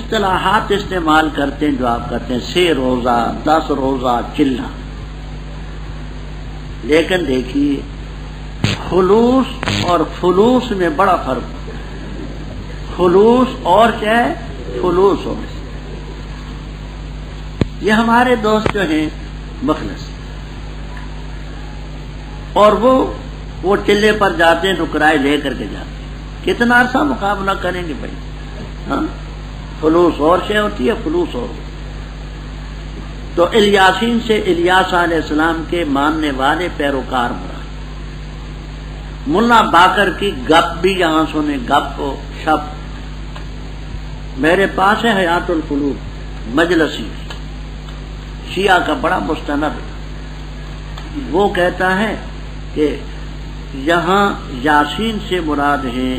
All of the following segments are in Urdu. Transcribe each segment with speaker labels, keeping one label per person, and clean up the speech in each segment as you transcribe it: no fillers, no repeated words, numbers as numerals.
Speaker 1: اصطلاحات استعمال کرتے ہیں جو آپ کرتے ہیں 6 روزہ 10 روزہ چلہ، لیکن دیکھیے خلوص اور فلوس میں بڑا فرق ہے۔ خلوص اور کیا ہے؟ فلوس اور یہ ہمارے دوست جو ہیں مخلص، اور وہ چلے پر جاتے ہیں تو کرائے لے کر کے جاتے ہیں، کتنا عرصہ مقابلہ کریں گے بھائی؟ ہاں، فلوس اور شے ہوتی ہے، فلوس اور۔ تو الیاسین سے الیاس علیہ السلام کے ماننے والے پیروکار مراد۔ ملا باقر کی گپ بھی یہاں سنیں، گپ و شپ۔ میرے پاس ہے حیات القلوب مجلسی، شیعہ کا بڑا مستند، وہ کہتا ہے کہ یہاں یاسین سے مراد ہیں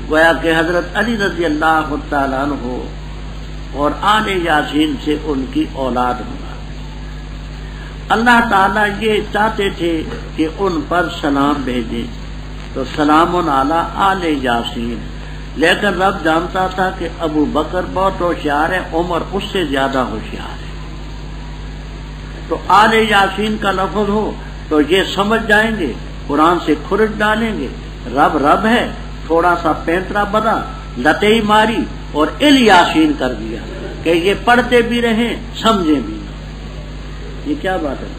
Speaker 1: گویا کہ حضرت علی رضی اللہ تعالیٰ عنہ، اور آل یاسین سے ان کی اولاد مراد۔ اللہ تعالیٰ یہ چاہتے تھے کہ ان پر سلام بھیجیں، تو سلام علی آل یاسین، لیکن رب جانتا تھا کہ ابو بکر بہت ہوشیار ہے، عمر اس سے زیادہ ہوشیار ہے، تو آل یاسین کا لفظ ہو تو یہ سمجھ جائیں گے، قرآن سے کھرچ ڈالیں گے، رب رب ہے، تھوڑا سا پینترا بنا، لتئی ماری اور الیاسین کر دیا کہ یہ پڑھتے بھی رہیں سمجھیں بھی۔ یہ کیا بات ہے؟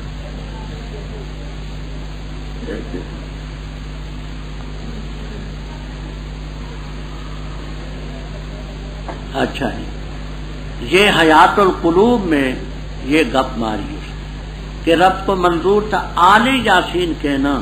Speaker 1: اچھا جی، یہ حیات القلوب میں یہ گپ ماری کہ رب کو منظور تھا آل یاسین کہنا،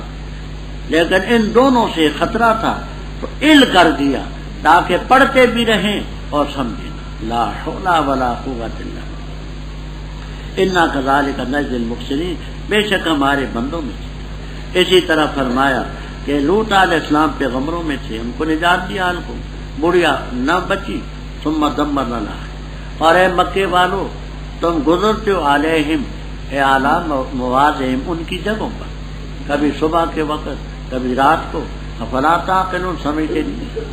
Speaker 1: لیکن ان دونوں سے خطرہ تھا تو ال کر دیا تاکہ پڑھتے بھی رہیں اور سمجھیں۔ لا حول ولا قوت الا باللہ انا کذالک نجزی المحسنین، بے شک ہمارے بندوں میں سے۔ اسی طرح فرمایا کہ لوط علیہ السلام پیغمبروں میں تھے، ان کو نجات دیا، ان کو بڑھیا نہ بچی، ثم دمرنا الآخرین۔ اور اے مکے والو تم گزرتے ہو علیہم اعلیٰ موازہم، ان کی جگہوں پر، کبھی صبح کے وقت کبھی رات کو، افلا تعقلون، سمجھتے نہیں۔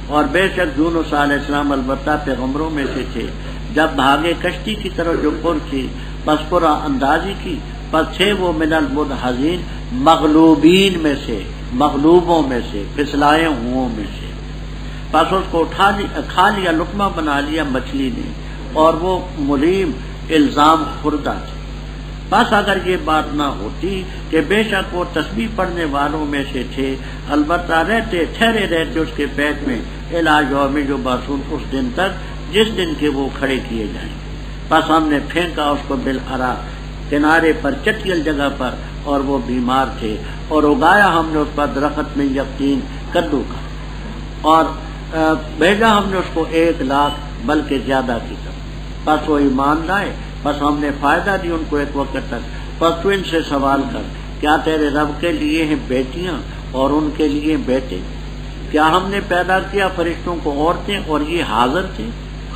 Speaker 1: اور بے شک یونس علیہ السلام البتہ پیغمبروں میں سے تھے، جب بھاگے کشتی کی طرف جو پر تھی، بس پورا اندازی کی، پس تھے وہ من المدحضین، مغلوبین میں سے، مغلوبوں میں سے، پھسلائے ہوں میں سے۔ پس اس کو کھا لیا، لقمہ بنا لیا مچھلی نے، اور وہ ملیم الزام خوردہ تھے۔ بس اگر یہ بات نہ ہوتی کہ بے شک وہ تسبیح پڑھنے والوں میں سے تھے، البتہ ٹھہرے رہتے اس کے پیٹ میں الی یوم یبعثون، اس دن تک جس دن کے وہ کھڑے کیے جائیں گے۔ بس ہم نے پھینکا اس کو بالعراء، کنارے پر چٹیل جگہ پر، اور وہ بیمار تھے، اور اگایا ہم نے اس پر درخت میں یقین کدو کا، اور بھیجا ہم نے اس کو 1,00,000 بلکہ زیادہ کی طرف۔ بس وہ ایمان لائے، بس ہم نے فائدہ دی ان کو ایک وقت تک۔ بس تو ان سے سوال کر، کیا تیرے رب کے لیے ہیں بیٹیاں اور ان کے لیے بیٹے؟ کیا ہم نے پیدا کیا فرشتوں کو عورتیں اور یہ حاضر تھے؟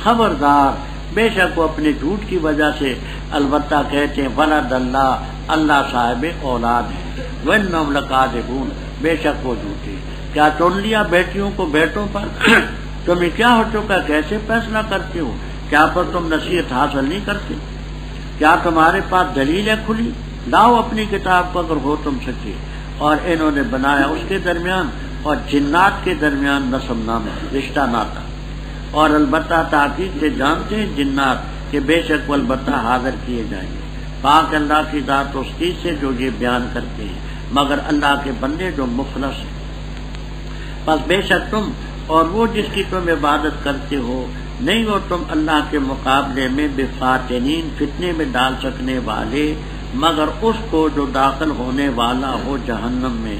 Speaker 1: خبردار، بے شک وہ اپنے جھوٹ کی وجہ سے البتہ کہتے ہیں ولد اللہ، اللہ صاحب اولاد ہے، وَإِنَّهُمْ لَكَاذِبُونَ، بے شک وہ جھوٹے۔ کیا چن لیا بیٹیوں کو بیٹوں پر؟ تمہیں کیا ہو چکا، کیسے فیصلہ کرتے ہو؟ کیا پر تم نصیحت حاصل نہیں کرتے؟ کیا تمہارے پاس دلیل ہے کھلی؟ لاؤ اپنی کتاب کو اگر ہو تم سچے۔ اور انہوں نے بنایا اس کے درمیان اور جنات کے درمیان نسب نامہ، رشتہ ناتا، اور البتہ تحقیق سے جانتے ہیں جنات کہ بے شک وہ البتہ حاضر کیے جائیں گے۔ پاک اللہ کی ذات اس چیز سے جو یہ بیان کرتے ہیں، مگر اللہ کے بندے جو مخلص ہیں۔ بس بے شک تم اور وہ جس کی تم عبادت کرتے ہو، نہیں ہو تم اللہ کے مقابلے میں بفاتنین، فتنے میں ڈال سکنے والے، مگر اس کو جو داخل ہونے والا ہو جہنم میں،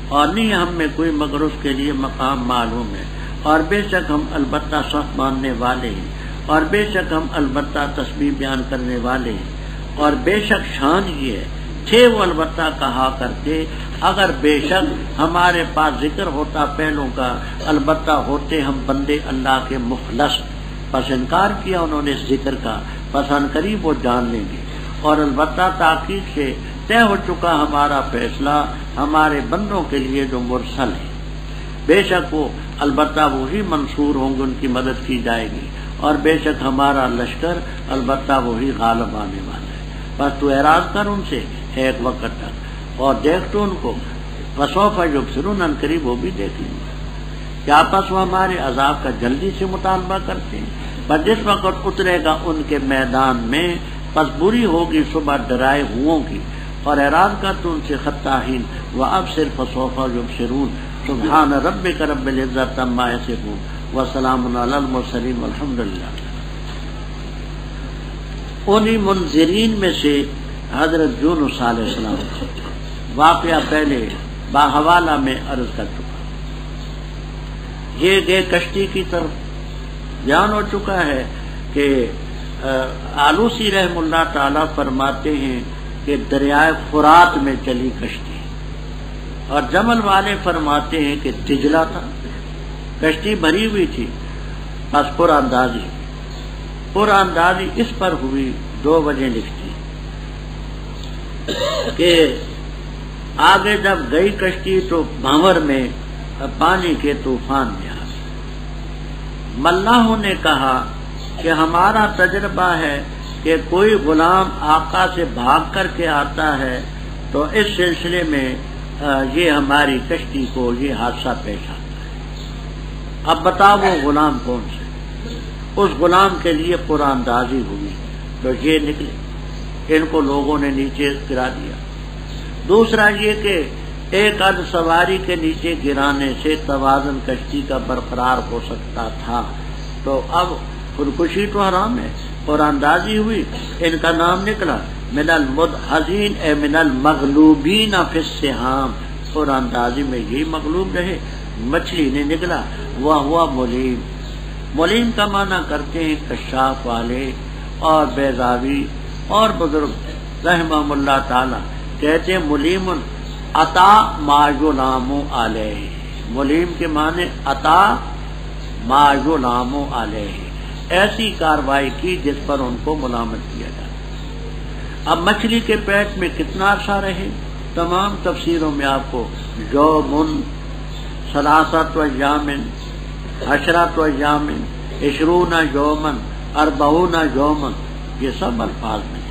Speaker 1: اور نہیں ہم میں کوئی مگر اس کے لیے مقام معلوم ہے۔ اور بے شک ہم البتہ سخت ماننے والے ہیں، اور بے شک ہم البتہ تسبیح بیان کرنے والے ہیں، اور بے شک شان یہ ہے تھے وہ البتہ کہا کرتے، اگر بے شک ہمارے پاس ذکر ہوتا پہلوں کا، البتہ ہوتے ہم بندے اللہ کے مخلص، پس انکار کیا انہوں نے اس ذکر کا، پس ان قریب وہ جان لیں گے۔ اور البتہ تحقیق سے طے ہو چکا ہمارا فیصلہ ہمارے بندوں کے لیے جو مرسل ہے، بے شک وہ البتہ وہی منصور ہوں گے، ان کی مدد کی جائے گی، اور بے شک ہمارا لشکر البتہ وہی غالب آنے والا ہے۔ بس تو اعراض کر ان سے ایک وقت تک، اور دیکھ تو ان کو، فسوف یبصرون، ان قریب وہ بھی دیکھ لیں گے۔ کیا پس وہ ہمارے عذاب کا جلدی سے مطالبہ کرتے ہیں؟ پر جس وقت اترے گا ان کے میدان میں، پس بری ہوگی صبح ڈرائے ہوئوں کی، اور اعراض کر تو ان سے خطاہین، وابصر فسوف یبصرون، سبحان ربک رب العزت عما یصفون وسلام علی المرسلین والحمد للہ۔ انہی منذرین میں سے حضرت یونس علیہ السلام، واقعہ پہلے باحوالہ میں عرض کر چکا، یہ گئے کشتی کی طرف۔ بیان ہو چکا ہے کہ آلوسی رحم اللہ تعالی فرماتے ہیں کہ دریائے فرات میں چلی کشتی، اور جمل والے فرماتے ہیں کہ دجلہ تھا، کشتی بھری ہوئی تھی، بس پر اندازی اس پر ہوئی 2 وجہ لکھتی کہ آگے جب گئی کشتی تو بھنور میں پانی کے طوفان میں آ گئی۔ ملاحوں نے کہا کہ ہمارا تجربہ ہے کہ کوئی غلام آقا سے بھاگ کر کے آتا ہے تو اس سلسلے میں یہ ہماری کشتی کو یہ حادثہ پیش آتا ہے۔ اب بتاؤ وہ غلام کون سے؟ اس غلام کے لیے قرآن اندازی ہوئی تو یہ نکلے، ان کو لوگوں نے نیچے گرا دیا۔ دوسرا یہ کہ ایک عد سواری کے نیچے گرانے سے توازن کشتی کا برقرار ہو سکتا تھا، تو اب خودکشی تو حرام ہے، قرآن اندازی ہوئی، ان کا نام نکلا من المدحضین اے من المغلوبین فی السہام، قرآن اندازی میں یہی مغلوب رہے، مچھلی نے نکلا، وہ ہوا ملیم۔ ملیم کا معنی کرتے ہیں کشاف والے اور بیضاوی اور بزرگ رحمہم اللہ تعالی کہتے ہیں ملیم عطا ما یلام علیہ، ملیم کے معنی عطا ما یلام علیہ، ایسی کاروائی کی جس پر ان کو ملامت کیا جائے۔ اب مچھلی کے پیٹ میں کتنا عرصہ رہے؟ تمام تفسیروں میں آپ کو یومن، ثلاثۃ ایام، عشرۃ ایام، 20 یومن، 40 یومن، یہ سب الفاظ میں ہیں۔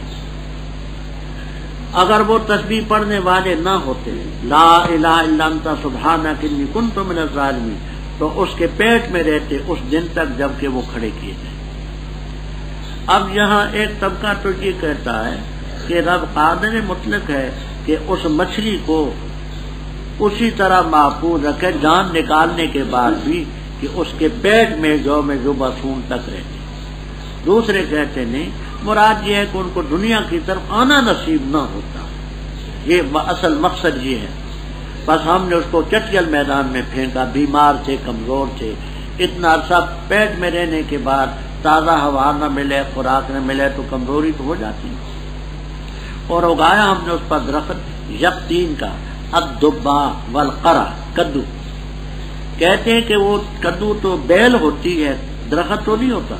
Speaker 1: اگر وہ تسبیح پڑھنے والے نہ ہوتے، لا الہ الا انت سبحانک انی کنت من الظالمین، تو اس کے پیٹ میں رہتے اس دن تک جب کہ وہ کھڑے کیے جائیں۔ اب یہاں ایک طبقہ تو یہ کہتا ہے کہ رب قادر مطلق ہے کہ اس مچھلی کو اسی طرح محفوظ رکھے جان نکالنے کے بعد بھی کہ اس کے پیٹ میں یوم یبعثون تک رہتے۔ دوسرے کہتے نہیں، مراد یہ ہے کہ ان کو دنیا کی طرف آنا نصیب نہ ہوتا، یہ اصل مقصد یہ ہے۔ بس ہم نے اس کو چٹیل میدان میں پھینکا، بیمار تھے، کمزور تھے، اتنا عرصہ پیٹ میں رہنے کے بعد تازہ ہوا نہ ملے، خوراک نہ ملے تو کمزوری تو ہو جاتی، اور اگایا ہم نے اس پر درخت یقطین کا، الدبا والقرع، کدو۔ کہتے ہیں کہ وہ کدو تو بیل ہوتی ہے، درخت تو نہیں ہوتا۔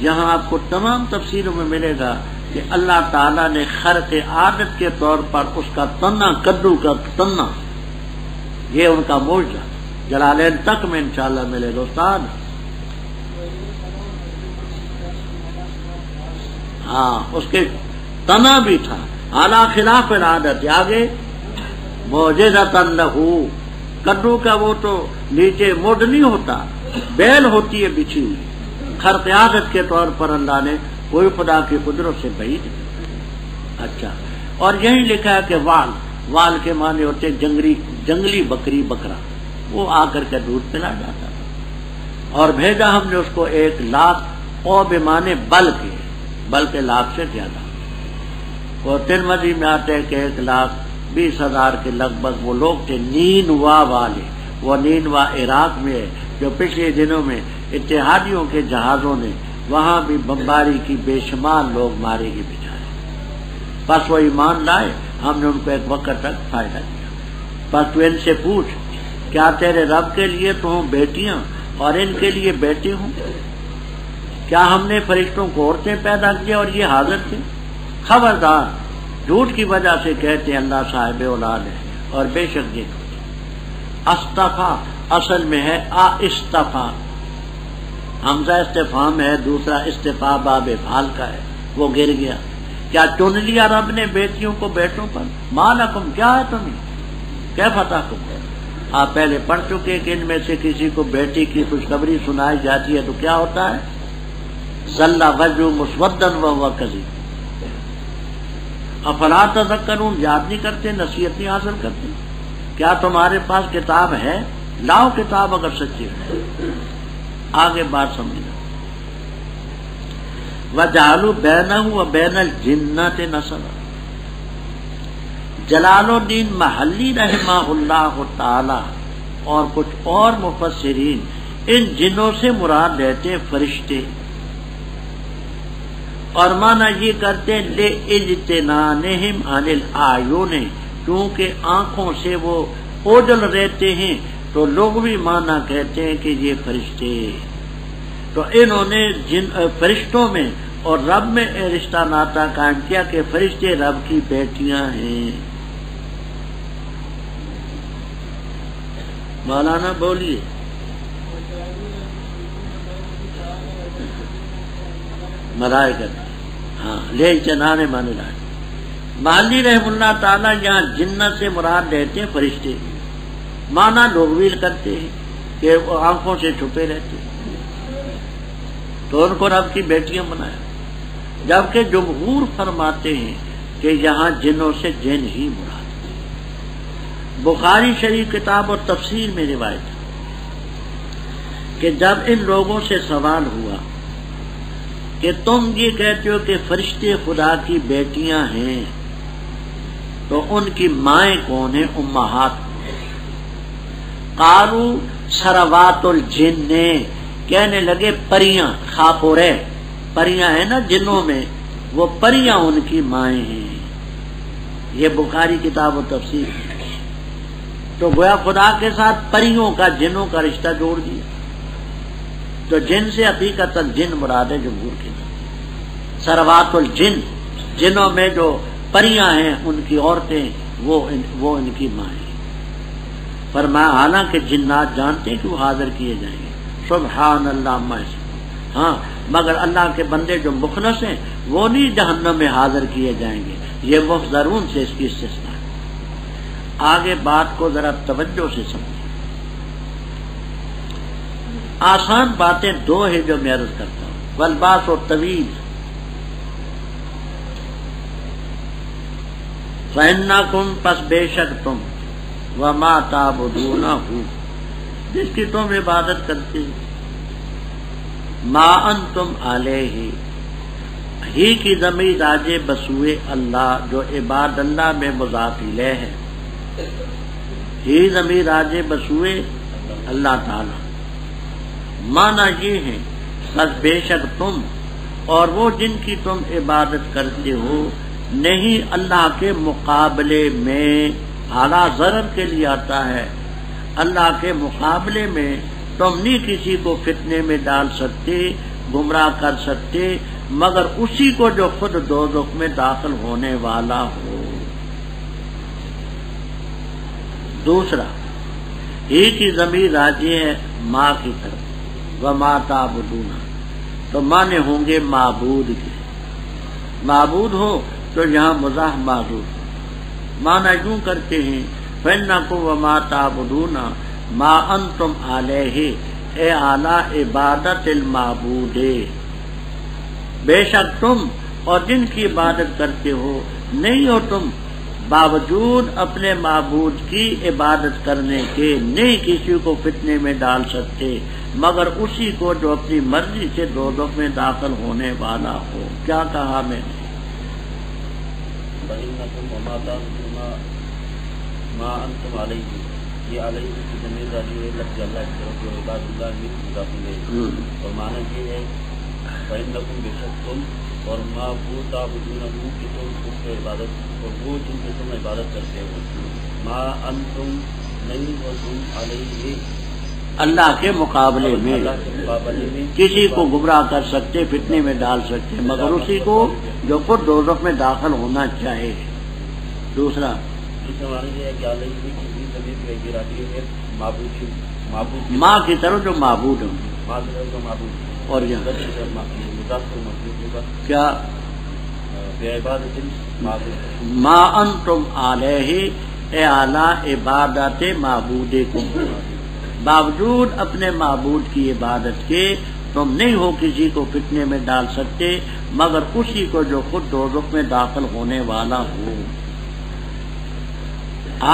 Speaker 1: یہاں آپ کو تمام تفسیروں میں ملے گا کہ اللہ تعالیٰ نے خرق عادت کے طور پر اس کا تنا، کدو کا تنا، یہ ان کا معجزہ جلالین تک میں انشاءاللہ ملے گا۔ استاد ہاں، اس کے تنا بھی تھا، اعلیٰ خلاف العادت، آگے معجزۃ لہ، کدو کا وہ تو نیچے مڈ نہیں ہوتا، بیل ہوتی ہے بچھی ہوئی، خرق عادت کے طور پر اللہ نے کوئی خدا کی قدرت سے بعید۔ اچھا، اور یہی لکھا ہے کہ وال کے معنی ہوتے جنگلی بکری، بکرا، وہ آ کر کے دودھ پلا جاتا تھا، اور بھیجا ہم نے اس کو 1,00,000 او بمانے بل کے لاکھ سے زیادہ، اور ترمذی میں آتے ہیں کہ 1,20,000 کے لگ بھگ وہ لوگ تھے نینوا والے، وہ نینوا عراق میں ہے، جو پچھلے دنوں میں اتحادیوں کے جہازوں نے وہاں بھی بمباری کی، بے شمار لوگ مارے گئے بچارے، بس وہ ایمان لائے، ہم نے ان کو ایک وقت تک فائدہ دیا۔ بس تو ان سے پوچھ، کیا تیرے رب کے لیے تو ہوں بیٹیاں اور ان کے لیے بیٹے ہوں؟ کیا ہم نے فرشتوں کو عورتیں پیدا کیا اور یہ حاضر تھے؟ خبردار، جھوٹ کی وجہ سے کہتے ہیں اللہ صاحب اولاد ہے، اور بے شک دیکھو، استفا اصل میں ہے استفا، حمزہ استفہام ہے، دوسرا استفا باب افعال کا ہے، وہ گر گیا۔ کیا چن لیا رب نے بیٹیوں کو بیٹوں پر؟ مالکم، کیا ہے تمہیں، کیف تحکم؟ آپ پہلے پڑھ چکے کہ ان میں سے کسی کو بیٹی کی خوشخبری سنائی جاتی ہے تو کیا ہوتا ہے؟ ظل وجہ مسودا وہو کظیم۔ افلا تذکرون، یاد نہیں کرتے، نصیحت نہیں حاصل کرتے؟ کیا تمہارے پاس کتاب ہے؟ لاؤ کتاب اگر سچی ہے۔ آگے بات سمجھنا، وجعلوا بینہ وبین الجنۃ نسبا۔ جلال الدین محلی رحمہ اللہ تعالی اور کچھ اور مفسرین ان جنوں سے مراد لیتے ہیں فرشتے، اور معنی یہ کرتے لے اجتنانہم عن الاعین، کیونکہ آنکھوں سے وہ اوجل رہتے ہیں تو لغوی معنی کہتے ہیں کہ یہ فرشتے۔ تو انہوں نے جن فرشتوں میں اور رب میں رشتہ ناتا قائم کیا کہ فرشتے رب کی بیٹیاں ہیں۔ مولانا بولیے۔ ملائکہ، ہاں، لے جنانے مانے لائے۔ مالی رحم اللہ تعالیٰ یہاں جنت سے مراد لیتے ہیں فرشتے، مانا لغوی کرتے ہیں کہ وہ آنکھوں سے چھپے رہتے ہیں، تو ان کو رب کی بیٹیاں بنایا، جبکہ جمہور فرماتے ہیں کہ یہاں جنوں سے جن ہی مراد ہے۔ بخاری شریف کتاب اور تفسیر میں روایت ہے کہ جب ان لوگوں سے سوال ہوا کہ تم یہ کہتے ہو کہ فرشتے خدا کی بیٹیاں ہیں تو ان کی مائیں کون ہیں؟ امہات۔ قالوا سروات الجن، کہنے لگے پریاں، خاپورے پریاں ہیں نا جنوں میں، وہ پریاں ان کی مائیں ہیں۔ یہ بخاری کتاب و تفسیر ہے۔ تو گویا خدا کے ساتھ پریوں کا، جنوں کا رشتہ جوڑ دیا، تو جن سے حقیقت جن مراد ہے جمہور کے نام۔ سروات الجن، جنوں میں جو پریاں ہیں ان کی عورتیں، وہ ان کی مائیں۔ فرمایا حالانکہ جنات جانتے ہیں کہ وہ حاضر کیے جائیں گے، سبحان اللہ عما یصفون، ہاں، مگر اللہ کے بندے جو مخلص ہیں وہ نہیں جہنم میں حاضر کیے جائیں گے۔ یہ محذرون سے اس کی استثناء ہے۔ آگے بات کو ذرا توجہ سے سمجھیں۔ آسان باتیں دو ہیں جو میں عرض کرتا ہوں، والباس و طویل۔ فإنکم، پس بے شک تم، وما تعبدونہ، جس کی تم عبادت کرتے ہو، ما انتم علیہ، ہی کی ضمیر راجع بسوئے اللہ، جو عباد اللہ میں مضاف الیہ ہے، ہی ضمیر راجع بسوئے اللہ تعالی۔ معنی یہ ہے بس بے شک تم اور وہ جن کی تم عبادت کرتے ہو نہیں اللہ کے مقابلے میں، اعلیٰ ضرر کے لیے آتا ہے، اللہ کے مقابلے میں تم نہیں کسی کو فتنے میں ڈال سکتے، گمراہ کر سکتے، مگر اسی کو جو خود دوزخ میں داخل ہونے والا ہو۔ دوسرا، ہی کی ضمیر راجع ہے ماں کی طرف، وما تعبدون، تو مانے ہوں گے معبود کے۔ معبود ہو تو یہاں مضاف معذوف، مانا یوں کرتے ہیں فإنکم وما تعبدون ما انتم علیہ، اے اعلی عبادت المعبود، بے شک تم اور جن کی عبادت کرتے ہو نہیں ہو تم باوجود اپنے معبود کی عبادت کرنے کے نہیں کسی کو فتنے میں ڈال سکتے، مگر اسی کو جو اپنی مرضی سے دوزخ میں داخل ہونے والا ہو۔ کیا کہا میں نے؟
Speaker 2: ما انتم علیہ، یہ علیہ کی ضمیر راجع ہے لفظ اللہ کی طرف جو عباد اللہ میں مضاف الیہ، اور معنی یہ ہے فإنکم، بے شک تم، اور ما وہ تعبدون، کہ تم اس کی عبادت، اور وہ جن کی تم عبادت کرتے ہو، ما انتم، نہیں ہو تم، علیہ،
Speaker 1: اللہ کے مقابلے میں کسی کو گمراہ کر سکتے، فتنے میں ڈال سکتے، مگر اسی کو جو خود دوزخ میں داخل ہونا چاہے۔ دوسرا
Speaker 2: معنی یہ ہے کہ علیہ کی ضمیر راجع ہے
Speaker 1: ماں کی طرف جو معبود ہوں گے،
Speaker 2: ماں کی طرف جو معبود،
Speaker 1: اور یہاں کیا ما انتم علیہ اے اعلی عبادت معبودکم، باوجود اپنے معبود کی عبادت کے تم نہیں ہو کسی کو فتنے میں ڈال سکتے مگر اسی کو جو خود دوزخ میں داخل ہونے والا ہو۔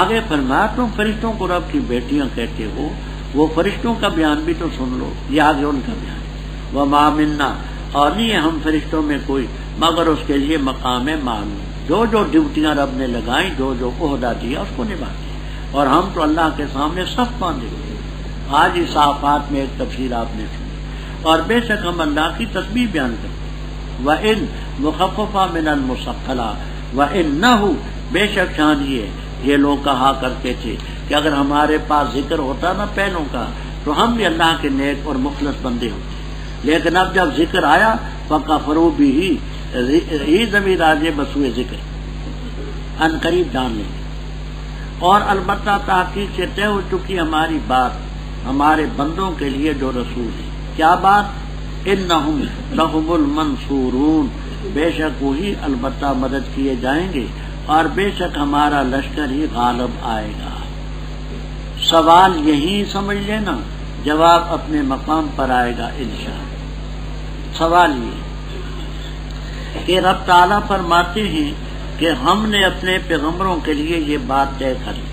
Speaker 1: آگے فرمایا تم فرشتوں کو رب کی بیٹیاں کہتے ہو، وہ فرشتوں کا بیان بھی تو سن لو، یہ آگے ان کا بیان ہے۔ وما منا، اور نہیں ہے ہم فرشتوں میں کوئی مگر اس کے لیے مقام معلوم، جو جو ڈیوٹیاں رب نے لگائیں، جو جو عہدہ دیا اس کو نبھاتے ہیں، اور ہم تو اللہ کے سامنے صف باندھے ہوئے۔ آج ہی صافات میں ایک تفسیر آپ نے سنی، اور بے شک ہم اللہ کی تسبیح بیان کرتے ہیں۔ وَإِن مخففہ من المثقلہ وَإِنَّهُ، بے شک شان یہ لوگ کہا کرتے تھے کہ اگر ہمارے پاس ذکر ہوتا نا پہلوں کا تو ہم بھی اللہ کے نیک اور مخلص بندے ہوتے، لیکن اب جب ذکر آیا فَكَفَرُوا بِهِ، ہی ضمیر آجے بسوئے ذکر ان قریب جان لیں گے۔ اور البتہ تحقیق سے طے ہو چکی ہماری بات ہمارے بندوں کے لیے جو رسول ہے، کیا بات؟ انہم لہم المنصورون، بے شک وہی البتہ مدد کیے جائیں گے، اور بے شک ہمارا لشکر ہی غالب آئے گا۔ سوال یہی سمجھ لینا، جواب اپنے مقام پر آئے گا انشاءاللہ۔ سوال یہ کہ رب تعالیٰ فرماتے ہیں کہ ہم نے اپنے پیغمبروں کے لیے یہ بات طے کر لی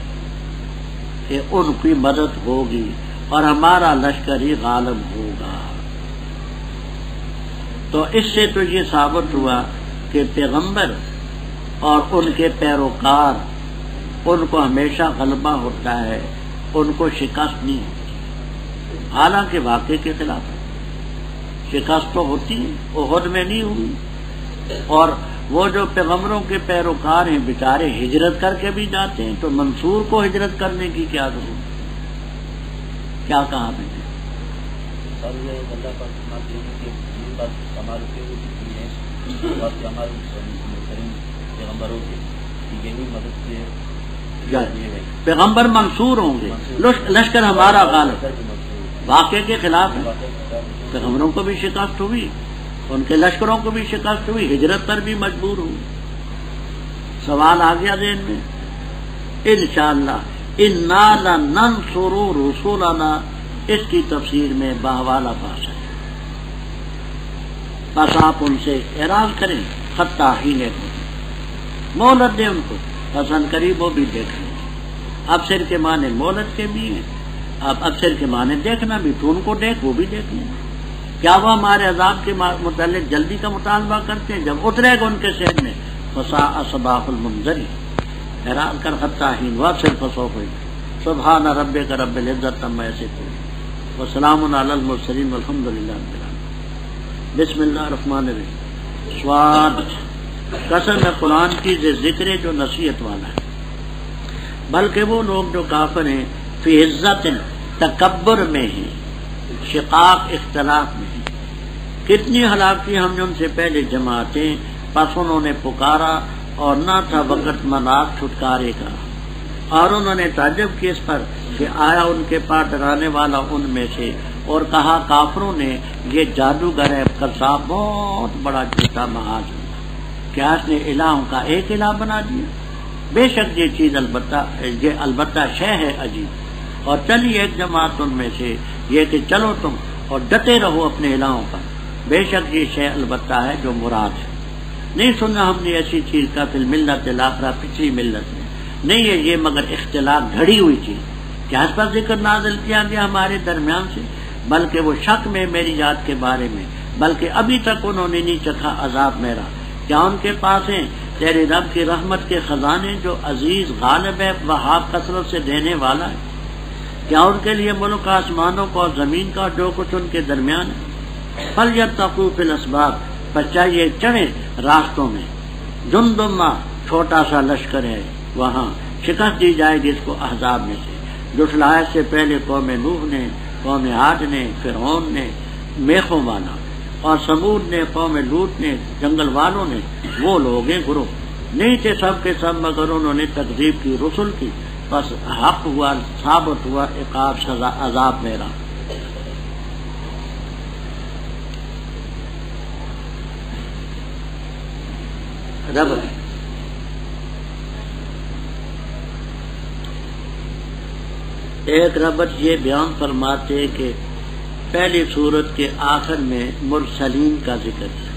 Speaker 1: کہ ان کی مدد ہوگی اور ہمارا لشکر ہی غالب ہوگا، تو اس سے تو یہ ثابت ہوا کہ پیغمبر اور ان کے پیروکار ان کو ہمیشہ غلبہ ہوتا ہے، ان کو شکست نہیں ہوتی، حالانکہ واقعے کے خلاف ہے۔ شکست تو ہوتی ہے، احد میں نہیں ہوئی، اور وہ جو پیغمبروں کے پیروکار ہیں بیچارے ہجرت کر کے بھی جاتے ہیں، تو منصور کو ہجرت کرنے کی کیا ضرورت؟ کیا کہا میں نے؟ پیغمبر منصور ہوں گے، لشکر ہمارا غالب، واقعے کے خلاف ہے۔ پیغمبروں کو بھی شکست ہوئی، ان کے لشکروں کو بھی شکست ہوئی، ہجرت پر بھی مجبور ہوئی۔ سوال آ گیا ذہن میں؟ انشاءاللہ انا لننصر رسولنا، اس کی تفسیر میں باہوالا پاس ہے، بس آپ ان سے اعراض کریں، خطہ ہی نے مہلت دیں ان کو، پسند قریب وہ بھی دیکھ لیں۔ ابصر کے معنی مہلت کے بھی ہیں، اب ابصر کے معنی دیکھنا بھی، تو ان کو دیکھ وہ بھی دیکھ لیں۔ کیا وہ ہمارے عذاب کے متعلق جلدی کا مطالبہ کرتے ہیں؟ جب اترے گا ان کے سہن میں فساء صباح المنذری، حیران کر خطہ ہی وابصر فسوف سبحان ربک رب العزت عما یصفون وسلام علی المرسلین والحمد للہ رب العالمین۔ بسم اللہ الرحمن الرحیم۔ سواد قسم ہے قرآن کی ذکر جو نصیحت والا ہے، بلکہ وہ لوگ جو کافر ہیں فی عزت تکبر میں ہیں، شقاق اختلاف میں ہیں۔ کتنی ہلاکی ہم نے ان سے پہلے جماعتیں، پس انہوں نے پکارا اور نہ تھا وقت مناک چھٹکارے کا، اور انہوں نے تعجب کیا اس پر کہ آیا ان کے پاس ڈرانے والا ان میں سے، اور کہا کافروں نے یہ جادوگر ہے قذاب، بہت بڑا جھوٹا محاذ، کیا اس نے الہوں کا ایک الہ بنا دیا؟ بے شک یہ چیز البتہ شے ہے عجیب، اور چلی ایک جماعت ان میں سے یہ کہ چلو تم اور ڈٹے رہو اپنے الہوں پر، بے شک یہ شے البتہ ہے جو مراد ہے۔ نہیں سنا ہم نے ایسی چیز کا فی الملت الاخرہ، پچھلی ملت میں نہیں ہے یہ مگر اختلاف گھڑی ہوئی چیز، کیا اس پر ذکر نازل کیا گیا ہمارے درمیان سے؟ بلکہ وہ شک میں میری یاد کے بارے میں، بلکہ ابھی تک انہوں نے نہیں چکھا عذاب میرا۔ کیا ان کے پاس ہیں تیرے رب کی رحمت کے خزانے جو عزیز غالب ہے، وہاب کثرت سے دینے والا ہے؟ کیا ان کے لیے ملک آسمانوں کا اور زمین کا جو کچھ ان کے درمیان ہے؟ فَلْيَتَّقُوا فِي الْأَسْبَابِ، پر چاہیے چڑھے راستوں میں، جندما چھوٹا سا لشکر ہے، وہاں شکست دی جائے گی اس کو احزاب میں سے۔ جھٹلانے سے پہلے قوم نوح نے، قوم عاد نے، فرعون نے میخوں والا، اور سمود نے، قوم لوط نے، جنگل والوں نے، وہ لوگ ہیں گروہ نہیں تھے سب کے سب، مگر انہوں نے تکذیب کی رسل کی، بس حق ہوا، ثابت ہوا عقاب سزا عذاب میرا۔ ربط ایک ربط یہ بیان فرماتے کہ پہلی سورت کے آخر میں مرسلین کا ذکر ہے،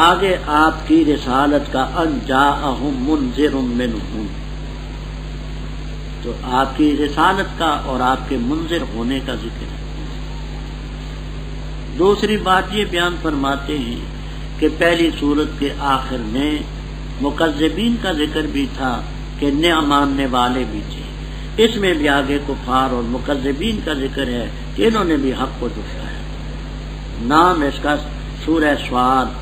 Speaker 1: آگے آپ کی رسالت کا ان جاءہم منذر منہم، تو آپ کی رسالت کا اور آپ کے منذر ہونے کا ذکر ہے۔ دوسری بات یہ بیان فرماتے ہیں کہ پہلی سورت کے آخر میں مکذبین کا ذکر بھی تھا کہ نہ ماننے والے بھی تھے، اس میں بھی آگے کفار اور مکذبین کا ذکر ہے کہ انہوں نے بھی حق کو جھٹلایا۔ نام اس کا سورہ سواد،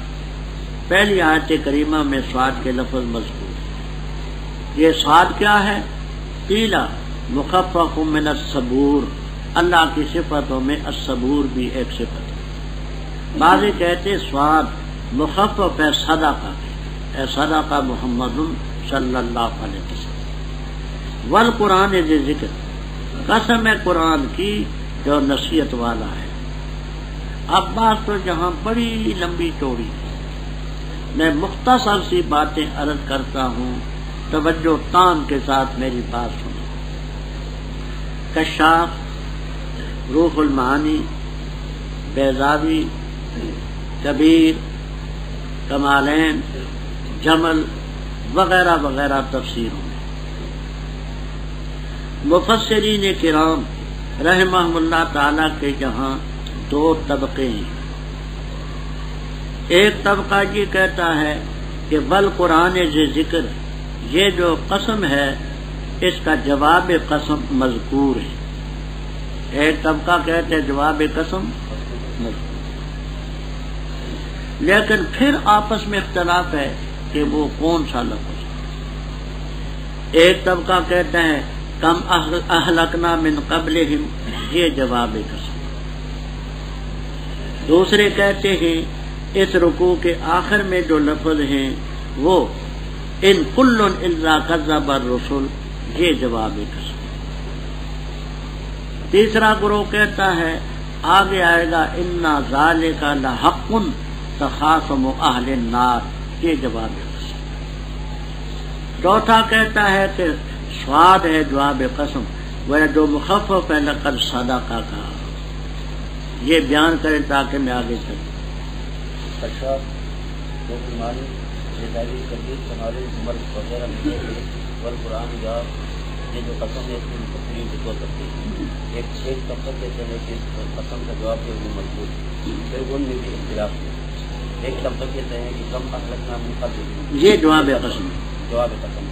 Speaker 1: پہلی آیت کریمہ میں سواد کے لفظ مذکور ہے۔ یہ سواد کیا ہے؟ قیلا مخفف من الصبور، اللہ کی صفتوں میں الصبور بھی ایک صفت ہے۔ بعض کہتے سواد مخفف ہے صدقہ، اے صدقہ محمد صلی اللہ علیہ وسلم۔ والقرآن ذی ذکر، قسم ہے قرآن کی جو نصیحت والا ہے۔ اب بات تو جہاں بڑی لمبی چوڑی ہے، میں مختصر سی باتیں عرض کرتا ہوں، توجہ تام کے ساتھ میری بات سنیں۔ کشاف، روح المعانی، بیضاوی، کبیر، کمالین، جمل وغیرہ وغیرہ تفسیروں میں مفسرین کرام رحمہم اللہ تعالی کے یہاں دو طبقے ہیں۔ ایک طبقہ یہ کہتا ہے کہ والقرآن ذی ذکر، یہ جو قسم ہے اس کا جواب قسم مذکور ہے۔ ایک طبقہ کہتے ہیں جواب قسم مذکور، لیکن پھر آپس میں اختلاف ہے کہ وہ کون سا لفظ ہے۔ ایک طبقہ کہتے ہیں کم اہلکنا من قبلہم، یہ جواب قسم۔ دوسرے کہتے ہیں اس رکوع کے آخر میں جو لفظ ہیں وہ ان کل الا کذب الرسل، یہ جواب قسم۔ تیسرا گروہ کہتا ہے آگے آئے گا انا ذالک لحق تخاصم اہل النار، یہ جواب قسم۔ چوتھا کہتا ہے کہ سواد ہے جواب قسم، وہ جو مخفف ہے لقد صدقہ کا۔ یہ بیان کریں تاکہ میں آگے چلوں۔
Speaker 2: اچھا معنی بیداری کبیر تمہارے عمر وغیرہ میں والقرآن یاد، یہ جو قسم ہے اس میں تقریر بھی ہو سکتی ہے۔ ایک طبقہ کہتے ہیں کہ قسم کا جواب ہے وہ مضبوط، پھر ان میں بھی اختلاف ہے۔ ایک طبقہ کہتے ہیں کہ کم اہلکنا من قبلہم، یہ
Speaker 1: جواب قسم،
Speaker 2: جواب قسم۔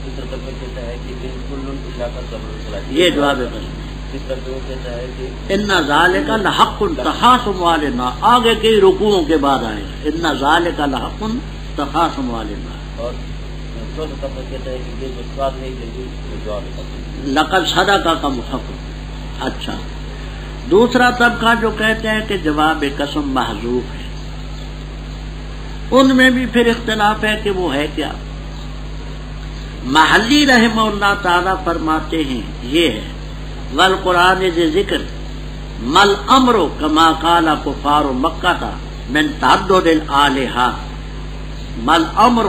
Speaker 2: دوسرا طبقہ کہتا ہے کہ ان کل الا کذب الرسل،
Speaker 1: یہ جواب قسم۔
Speaker 2: تیسرا طبقہ کہتا ہے کہ
Speaker 1: ان ذالک لحق تخاصم اہل النار، آگے کئی رکوعوں کے بعد آئے ان ذالک لحق تخاصم اہل النار۔
Speaker 2: اور چوتھا طبقہ کہتا ہے کہ یہ جو سواد نہیں دے گی وہ جواب قسم،
Speaker 1: لقد صدقہ کا مخفف۔ اچھا دوسرا طبقہ جو کہتے ہیں کہ جواب قسم محذوف ہے، ان میں بھی پھر اختلاف ہے کہ وہ ہے کیا۔ محلی رحمہ اللہ تعالی فرماتے ہیں یہ ہے والقرآن ذی ذکر مل امر کما قال کفار مکہ من تعدد الالہہ، مل امر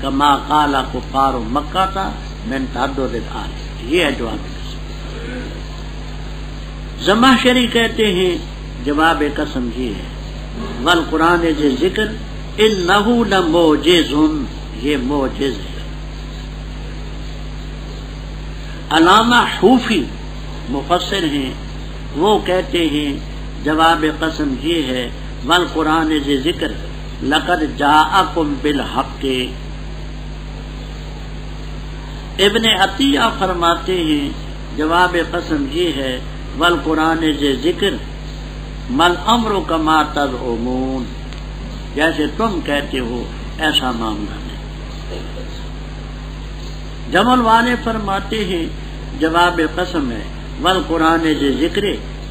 Speaker 1: کما قال کفار مکہ من تعدد الالہہ، یہ ہے جواب قسم۔ زمخشری کہتے ہیں جواب قسم یہ ہے والقرآن ذی ذکر انہ لموجز، یہ موجز ہے۔ علامہ حوفی مفسر ہیں، وہ کہتے ہیں جواب قسم یہ ہے والقرآن ذی ذکر لقد جاءکم بالحق۔ ابن عطیہ فرماتے ہیں جواب قسم یہ ہے والقرآن ذی ذکر مل امر کما تزعمون، جیسے تم کہتے ہو ایسا معاملہ نہیں۔ جمل والے فرماتے ہیں جواب قسم ہے والقرآن ذی ذکر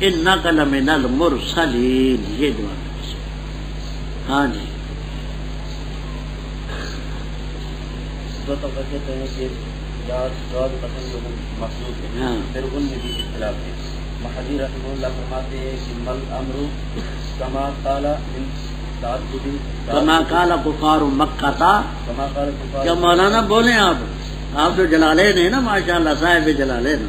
Speaker 1: انک لمن المرسلین، یہ جواب قسم۔ ہاں جی
Speaker 2: دو طبقہ کہتے ہیں کہ جواب قسم جو مخلوق ہے پھر ان میں بھی اختلاف ہے. محدی رحمہ اللہ فرماتے ہیں کہ مل امر کما قال من تعدد
Speaker 1: کما قال کفار مکہ تھا.
Speaker 2: کما قال کفار.
Speaker 1: کیا مولانا بولیں آپ تو جلالین ہیں نا ماشاءاللہ صاحب جلالین.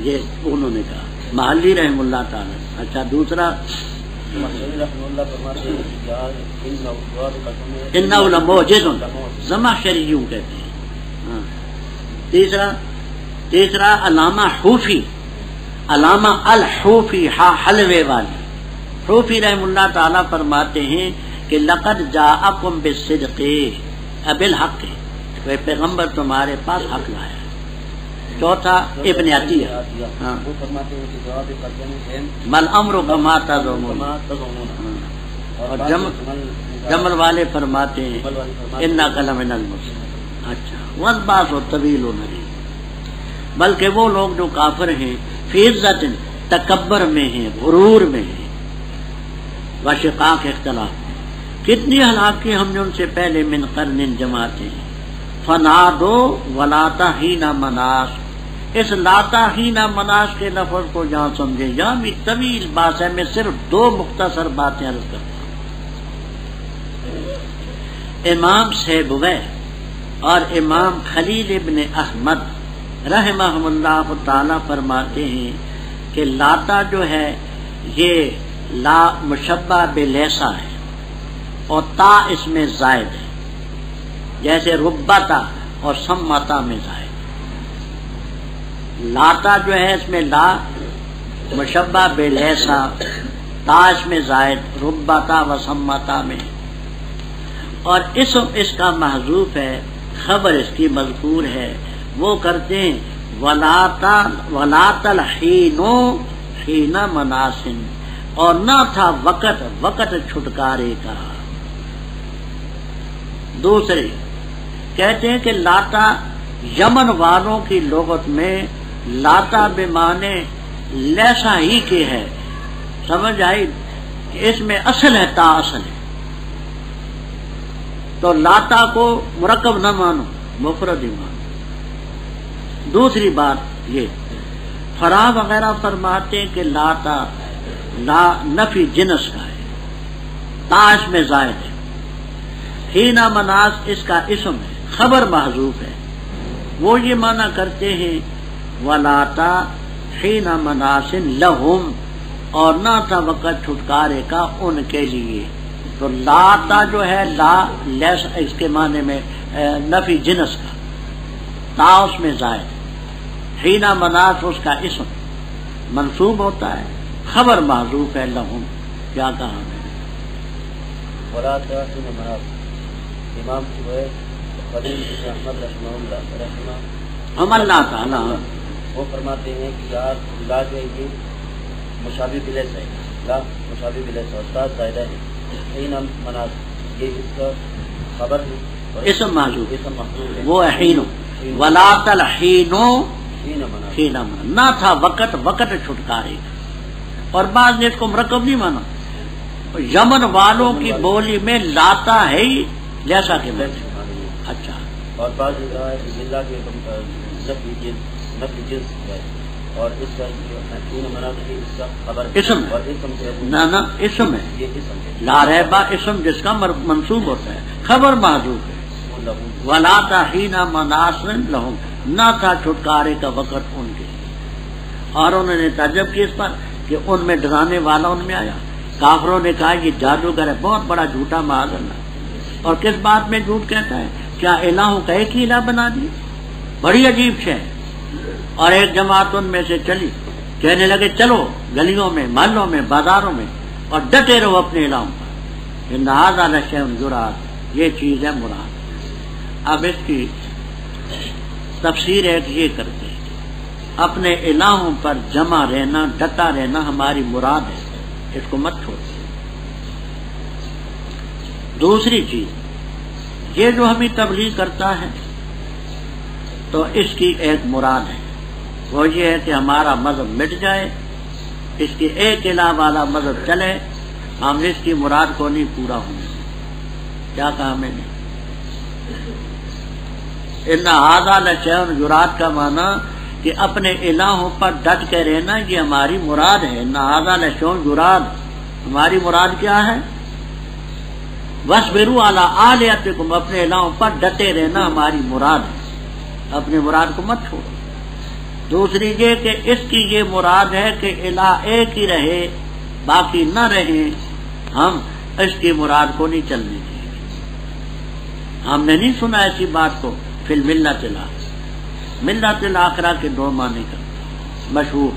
Speaker 1: یہ انہوں نے کہا محلی رحم اللہ تعالی. اچھا دوسرا انہ لموجز زمخشریوں کہتے ہیں. تیسرا علامہ حوفی علامہ الحوفی حلوے والی حوفی رحم اللہ تعالی فرماتے ہیں کہ لقد جاءکم بالصدق بالحق وہ پیغمبر تمہارے پاس حق لایا. چوتھا ابن عطیہ
Speaker 2: وہ فرماتے ہیں کہ جواب قسم ہے
Speaker 1: مل امر کما تظنون. اور جمل والے فرماتے ہیں انک لمن المرسلین. اچھا والباس طویل نہیں بلکہ وہ لوگ جو کافر ہیں فی عزت تکبر میں ہیں غرور میں ہیں وشقاق اختلاف. کتنی ہلاکی ہم نے ان سے پہلے من قرن جماعتیں فنادو ولاتا ہینا مناس. اس لاتا ہینا مناس کے لفظ کو جہاں سمجھے جہاں بھی طویل بات ہے. میں صرف دو مختصر باتیں عرض کرتا ہوں. امام سیبویہ اور امام خلیل ابن احمد رحمہ اللہ تعالی فرماتے ہیں کہ لاتا جو ہے یہ لا مشبہ بلیسا ہے اور تا اس میں زائد ہے جیسے ربتا اور سمتا میں زائد. لاتا جو ہے اس میں لا مشبہ بلیسا تا اس میں زائد ربتا و سمتا میں. اور اسم اس کا محذوف ہے خبر اس کی مذکور ہے. وہ کرتے ہیں ولاتا الحینو حین مناسن اور نہ تھا وقت چھٹکارے کا. دوسرے کہتے ہیں کہ لاتا یمن والوں کی لغت میں لاتا بمانے لیسا ہی کے ہے. سمجھ آئی اس میں اصل ہے تا اصل ہے تو لاتا کو مرکب نہ مانو مفرد ہی مانو. دوسری بات یہ فراہ وغیرہ فرماتے ہیں کہ لاتا لا نفی جنس کا ہے تا اس میں زائد ہے. ہینا مناس اس کا اسم ہے خبر محذوف ہے. وہ یہ معنی کرتے ہیں ولاتا حین مناسن لہم اور نہ تھا وقت چھٹکارے کا ان کے لیے. تو لاتا جو ہے لا لیس اس کے معنی میں نفی جنس کا تا اس میں زائد. حین مناس اس کا اسم منصوب ہوتا ہے خبر محذوف ہے لہم. کیا کہا میں
Speaker 2: امام خلیل احمد رحمہ
Speaker 1: اللہ تعالی
Speaker 2: وہ فرماتے ہیں کہ لا جو ہے یہ مشابہ بلیس ہے. لا مشابہ بلیس استاد زائدہ ہے. حین مناس یہ اس کا خبر ہے
Speaker 1: اسم محذوف
Speaker 2: اسم محذوف ہے.
Speaker 1: وہ حین ولات الحینو
Speaker 2: حین مناس
Speaker 1: نہ تھا وقت چھٹکارے. اور بعض نے اس کو مرکب نہیں مانا. یمن والوں کی بولی میں لاتا ہے ہی جیسا کہ میں. اچھا
Speaker 2: اور بعض ضلع کے نفی جنس ہے اور اس کا اس کا خبر
Speaker 1: اسم
Speaker 2: اور
Speaker 1: نہ اسم ہے.
Speaker 2: یہ اسم ہے
Speaker 1: لا ریبا اسم جس کا منصوب ہوتا ہے خبر معذوف ہے. ولاتا حین مناسن لہم نہ تھا چھٹکارے کا وقت ان کے. اور انہوں نے تعجب کی اس پر کہ ان میں ڈرانے والا ان میں آیا. کافروں نے کہا یہ جادوگر ہے بہت بڑا جھوٹا معاذ اللہ. اور کس بات میں جھوٹ کہتا ہے کیا الہوں کا ایک ہی الہ بنا دی. بڑی عجیب شے. اور ایک جماعت ان میں سے چلی کہنے لگے چلو گلیوں میں محلوں میں بازاروں میں اور ڈٹے رہو اپنے الہوں پر. ھذا لشیء یراد یہ چیز ہے مراد. اب اس کی تفسیر ایک یہ کرتے ہیں اپنے الہوں پر جمع رہنا ڈٹا رہنا ہماری مراد ہے. اس کو مت چھوڑ. دوسری چیز یہ جو ہمیں تبلیغ کرتا ہے تو اس کی ایک مراد ہے وہ یہ ہے کہ ہمارا مذہب مٹ جائے اس کے ایک الہ والا مذہب چلے ہم نے اس کی مراد کو نہیں پورا ہونے دیا۔ کیا کہا میں نے؟ ان ھذا لشیء یراد کا معنی کہ اپنے الہوں پر ڈٹ کے رہنا یہ ہماری مراد ہے۔ ان ھذا لشیء یراد، ہماری مراد کیا ہے؟ وَاصْبِرُوا عَلَىٰ آلِهَتِكُمْ، اپنے الہوں پر ڈٹے رہنا ہماری مراد ہے، اپنی مراد کو مت چھوڑو۔ دوسری یہ کہ اس کی یہ مراد ہے کہ الہ ایک ہی رہے باقی نہ رہے، ہم اس کی مراد کو نہیں چلنے دیں گے۔ ہم نے نہیں سنا ایسی بات کو فی الملۃ الآخرہ۔ ملت الآخرہ کے دو معنی کرتے مشہور۔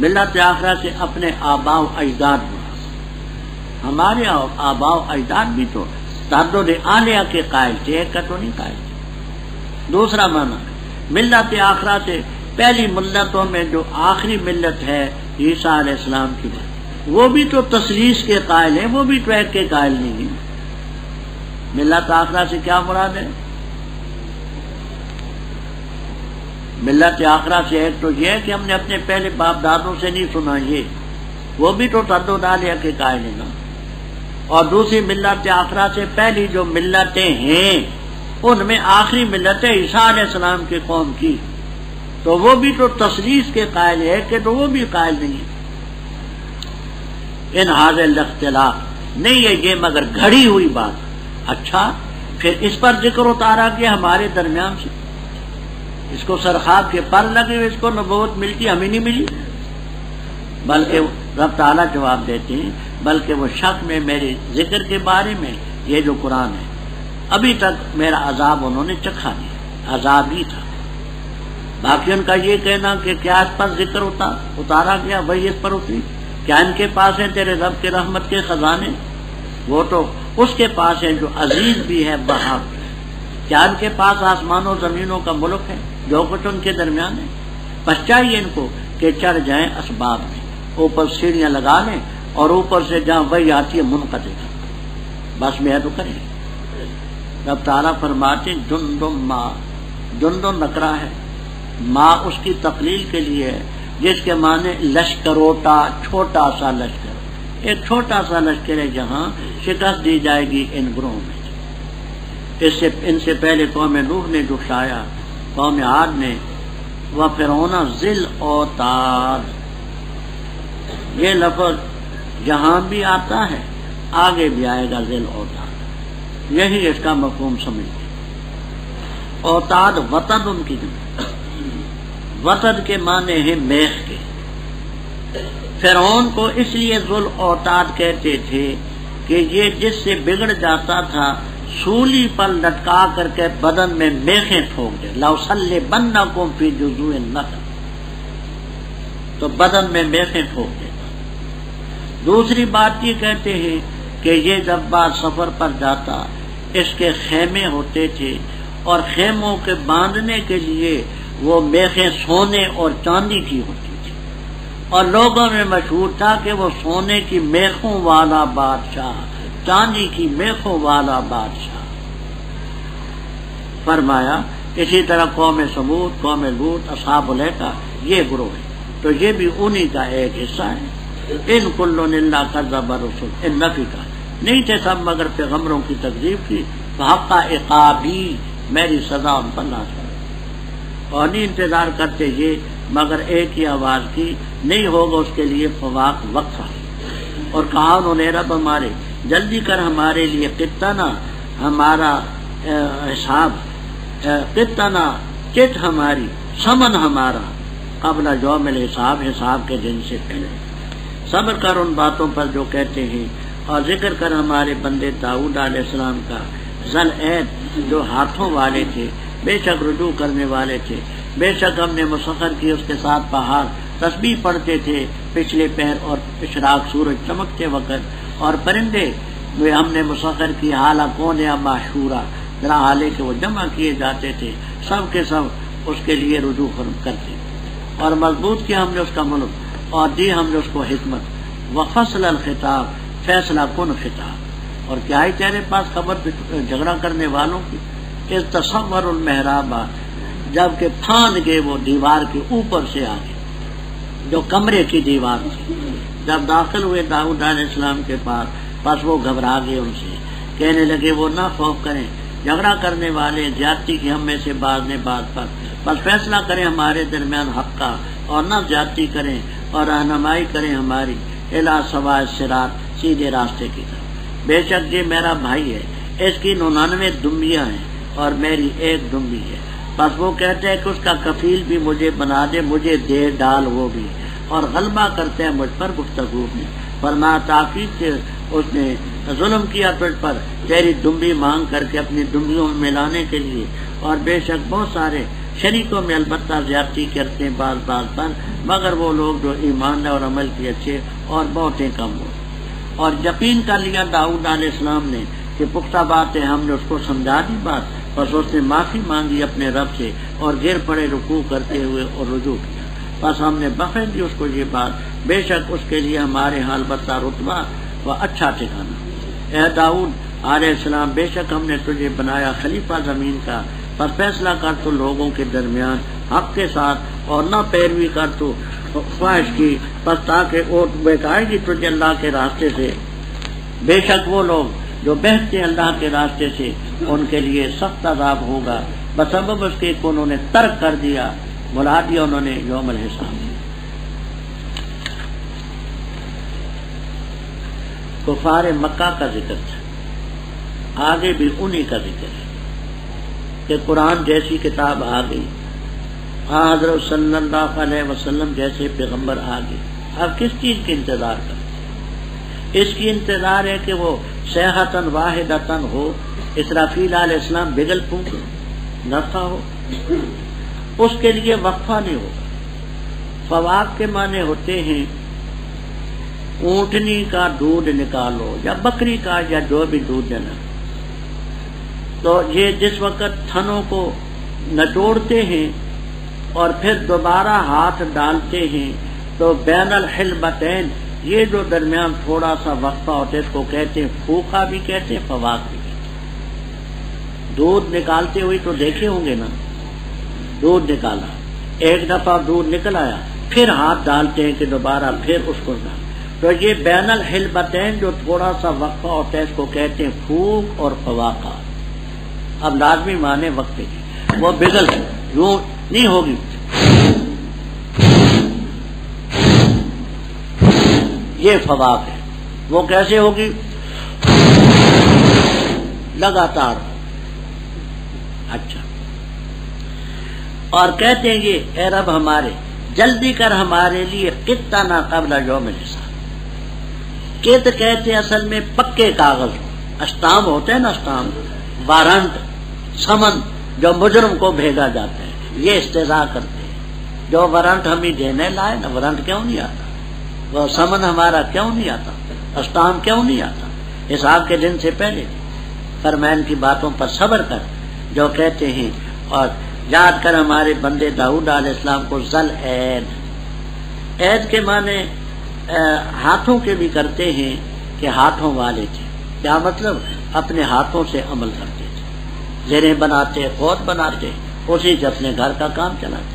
Speaker 1: ملت آخرہ سے اپنے آباء و اجداد مراد، ہمارے آباء و اجداد بھی تو تعدد آلیہ کے قائل تھے، ایک کا تو نہیں قائل تھے۔ دوسرا معنی ملت آخرہ سے پہلی ملتوں میں جو آخری ملت ہے عیسیٰ علیہ السلام کی بات، وہ بھی تو تثلیث کے قائل ہیں، وہ بھی تو ایک کے قائل نہیں ہیں۔ ملت آخرہ سے کیا مراد ہے؟ ملت آخرہ سے ایک تو یہ ہے کہ ہم نے اپنے پہلے باپ دادوں سے نہیں سنا، یہ وہ بھی تو تعدد آلیہ کے قائل ہیں نا۔ اور دوسری ملت آخرہ سے پہلی جو ملتیں ہیں ان میں آخری ملت ہے عیسیٰ علیہ السلام کی قوم کی، تو وہ بھی تو تثلیث کے قائل ہے کہ تو وہ بھی قائل نہیں ہے۔ ان ھذا الاختلاف نہیں ہے یہ مگر گھڑی ہوئی بات۔ اچھا پھر اس پر ذکر اتارا گیا ہمارے درمیان سے، اس کو سرخاب کے پر لگے ہوئے، اس کو نبوت ملتی ہمیں نہیں ملی، بلکہ رب تعالیٰ جواب دیتے ہیں بلکہ وہ شک میں میرے ذکر کے بارے میں یہ جو قرآن ہے ابھی تک میرا عذاب انہوں نے چکھا نہیں، عذاب ہی تھا۔ باقی ان کا یہ کہنا کہ کیا اس پر ذکر اتارا گیا، وہی اس پر اتری، کیا ان کے پاس ہے تیرے رب کے رحمت کے خزانے؟ وہ تو اس کے پاس ہے جو عزیز بھی ہے بہار۔ کیا ان کے پاس آسمانوں زمینوں کا ملک ہے جو کچھ ان کے درمیان ہے؟ بس چاہیے ان کو کہ چڑھ جائیں اسباب میں، اوپر سیڑھیاں لگا لیں اور اوپر سے جہاں وہی آتی ہے منقطع کر، بس میں تو کریں۔ رب تعالیٰ فرماتے جندن نکرا ہے، ماں اس کی تقلیل کے لیے ہے جس کے معنی لشکروٹا، چھوٹا سا لشکر، ایک چھوٹا سا لشکر ہے جہاں شکست دی جائے گی ان گروہوں میں۔ ان سے پہلے قوم نوح نے جھٹلایا، قوم عاد نے، وفرعون ذی الاوتاد۔ یہ لفظ جہاں بھی آتا ہے آگے بھی آئے گا ذی الاوتاد، یہی اس کا مفہوم سمجھتے۔ اوتاد وطد ان کی جمع، وطد کے معنی ہے میخ کے۔ فرعون کو اس لیے ذو الاوتاد کہتے تھے کہ یہ جس سے بگڑ جاتا تھا سولی پر لٹکا کر کے بدن میں میخیں ٹھوک دے، لَأُصَلِّبَنَّكُمْ فِي جُذُوعِ النَّخْلِ، تو بدن میں میخیں ٹھوک دے۔ دوسری بات یہ کہتے ہیں کہ یہ جب بعد سفر پر جاتا اس کے خیمے ہوتے تھے اور خیموں کے باندھنے کے لیے وہ میخیں سونے اور چاندی کی ہوتی تھی، اور لوگوں میں مشہور تھا کہ وہ سونے کی میخوں والا بادشاہ، چاندی کی میخوں والا بادشاہ۔ فرمایا اسی طرح قوم سمود، قوم لوط، اصحاب الایکہ یہ گروہ ہے، تو یہ بھی انہی کا ایک حصہ ہے۔ ان کل الا کذب الرسل، ان نفی کا نہیں تھے سب مگر پیغمبروں کی تکذیب کی، فحق عقابی، میری سزا ان پر لازم، اور نہیں انتظار کرتے یہ مگر ایک ہی آواز کی، نہیں ہوگا اس کے لیے فواق وقت۔ اور کہا انہوں نے رب ہمارے جلدی کر ہمارے لیے قطنا، ہمارا حساب، قطنا چٹ ہماری، سمن ہمارا، قبل یوم الحساب، حساب کے دن سے پہلے۔ صبر کر ان باتوں پر جو کہتے ہیں، اور ذکر کر ہمارے بندے داؤد علیہ السلام کا، ذل عید جو ہاتھوں والے تھے، بے شک رجوع کرنے والے تھے، بے شک ہم نے مسخر کی اس کے ساتھ پہاڑ، تسبیح پڑھتے تھے پچھلے پہر اور اشراق سورج چمکتے وقت، اور پرندے وہ ہم نے مسخر کی، حالہ کون یا معشورہ، ذرا حالے کہ وہ جمع کیے جاتے تھے، سب کے سب اس کے لیے رجوع کرتے، اور مضبوط کیا ہم نے اس کا ملک، اور دی ہم نے اس کو حکمت، وفصل الخطاب، فیصلہ کن خطاب۔ اور کیا ہی تیرے پاس خبر جھگڑا کرنے والوں کی، اس تصور المحراب، جبکہ پھاند گئے وہ دیوار کے اوپر سے آگے، جو کمرے کی دیوار تھی، جب داخل ہوئے داؤد علیہ السلام کے پاس، بس وہ گھبرا گئے ان سے، کہنے لگے وہ نہ خوف کریں، جھگڑا کرنے والے زیادتی کی ہم میں سے بعض نے بعض پر، بس فیصلہ کریں ہمارے درمیان حق کا اور نہ زیادتی کریں، اور رہنمائی کریں ہماری الی سواء الصراط، سیدھے راستے کی طرف۔ بے شک یہ میرا بھائی ہے، اس کی 99 دمبیاں ہیں اور میری ایک دمبی ہے، بس وہ کہتے ہیں کہ اس کا کفیل بھی مجھے بنا دے، مجھے دے ڈال وہ بھی، اور غلبہ کرتے ہیں مجھ پر گفتگو میں، فرمایا تاکید سے اس نے ظلم کیا تجھ پر تیری دمبی مانگ کر کے اپنی دمبیوں میں ملانے کے لیے، اور بے شک بہت سارے شریکوں میں البتہ زیادتی کرتے ہیں بعض پر، مگر وہ لوگ جو ایمان اور عمل کی اچھے اور بہتیں کم ہو۔ اور یقین کر لیا داؤد علیہ السلام نے کہ پختہ بات ہے، ہم نے اس کو سمجھا دی بات، بس اس نے معافی مانگی اپنے رب سے اور گر پڑے رکوع کرتے ہوئے اور رجوع کیا، بس ہم نے بخش دی اس کو یہ بات، بے شک اس کے لیے ہمارے حال بتا رتبہ و اچھا ٹھکانا۔ اے داؤد علیہ السلام، بے شک ہم نے تجھے بنایا خلیفہ زمین کا، پر فیصلہ کر تو لوگوں کے درمیان حق کے ساتھ، اور نہ پیروی کر تو خواہش کی، بس تاکہ وہ بہکائے گی تجھے اللہ کے راستے سے، بے شک وہ لوگ جو بہتے ہیں اللہ کے راستے سے ان کے لیے سخت عذاب ہوگا، بسبب اس کے انہوں نے ترک کر دیا، بلا دیا انہوں نے یوم الحساب۔ کفار مکہ کا ذکر تھا، آگے بھی انہی کا ذکر ہے کہ قرآن جیسی کتاب آ گئی، حضرت صلی اللہ علیہ وسلم جیسے پیغمبر آ گئے، اب کس چیز کی انتظار کرتے؟ اس کی انتظار ہے کہ وہ صیحۃ واحدۃ ہو، اسرافیل علیہ السلام بگل پھونکے، نفخہ ہو، اس کے لیے وقفہ نہیں ہوگا۔ فواق کے معنی ہوتے ہیں اونٹنی کا دودھ نکالو یا بکری کا یا جو بھی دودھ دینا، تو یہ جس وقت تھنوں کو نچوڑتے ہیں اور پھر دوبارہ ہاتھ ڈالتے ہیں تو بین الحلبتین، یہ جو درمیان تھوڑا سا وقفہ ہوتا ہے اس کو کہتے ہیں پھوکا بھی کہتے ہیں، فواق بھی کہتے ہیں۔ دودھ نکالتے ہوئے تو دیکھے ہوں گے نا، دودھ نکالا، ایک دفعہ دودھ نکل آیا، پھر ہاتھ ڈالتے ہیں کہ دوبارہ پھر اس کو ڈال، تو یہ بین الحلبتین جو تھوڑا سا وقفہ ہوتا ہے اس کو کہتے ہیں پھوک اور فواقہ۔ اب لازمی معنی وقت کی، وہ بگل یوں نہیں ہوگی، یہ فواق ہے، وہ کیسے ہوگی؟ لگاتار۔ اچھا، اور کہتے ہیں یہ اے رب ہمارے جلدی کر ہمارے لیے قطنا قبل یوم الحساب۔ قط کہتے ہیں اصل میں پکے کاغذ، اسٹامپ ہوتے ہیں نا، اسٹامپ، وارنٹ، سمن جو مجرم کو بھیجا جاتا ہے، یہ استضاء کرتے ہیں۔ جو وارنٹ ہمیں دینے لائے نا، وارنٹ کیوں نہیں آتا؟ وہ سمن ہمارا کیوں نہیں آتا؟ اسٹامپ کیوں نہیں آتا؟ حساب کے دن سے پہلے۔ فرمان کی باتوں پر صبر کر جو کہتے ہیں، اور یاد کر ہمارے بندے داؤد علیہ السلام کو ذل عید۔ عید کے معنی ہاتھوں کے بھی کرتے ہیں کہ ہاتھوں والے تھے، کیا مطلب؟ اپنے ہاتھوں سے عمل کرتے تھے، زیریں بناتے، خود بناتے، اسی سے اپنے گھر کا کام چلاتے۔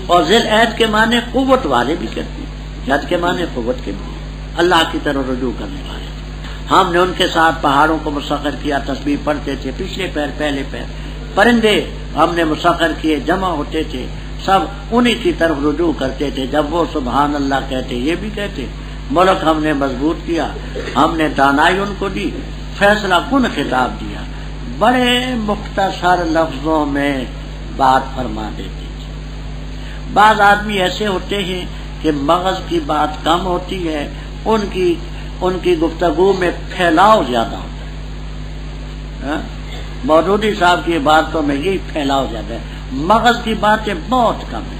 Speaker 1: اور ذل عید کے معنی قوت والے بھی کرتے ہیں، ید کے معنی قوت کے بھی، اللہ کی طرف رجوع کرنے والے۔ ہم نے ان کے ساتھ پہاڑوں کو مسخر کیا، تسبیح پڑھتے تھے، پچھلے پیر پہلے پیر، پرندے ہم نے مسخر کیے، جمع ہوتے تھے، سب انہی کی طرف رجوع کرتے تھے، جب وہ سبحان اللہ کہتے یہ بھی کہتے۔ ملک ہم نے مضبوط کیا، ہم نے دانائی ان کو دی، فیصلہ کن خطاب دیا، بڑے مختصر لفظوں میں بات فرما دیتے تھے۔ بعض آدمی ایسے ہوتے ہیں کہ مغز کی بات کم ہوتی ہے، ان کی گفتگو میں پھیلاؤ زیادہ ہوتا ہے۔ مودودی صاحب کی باتوں میں یہی پھیلاؤ زیادہ ہے، مغز کی باتیں بہت کم ہیں۔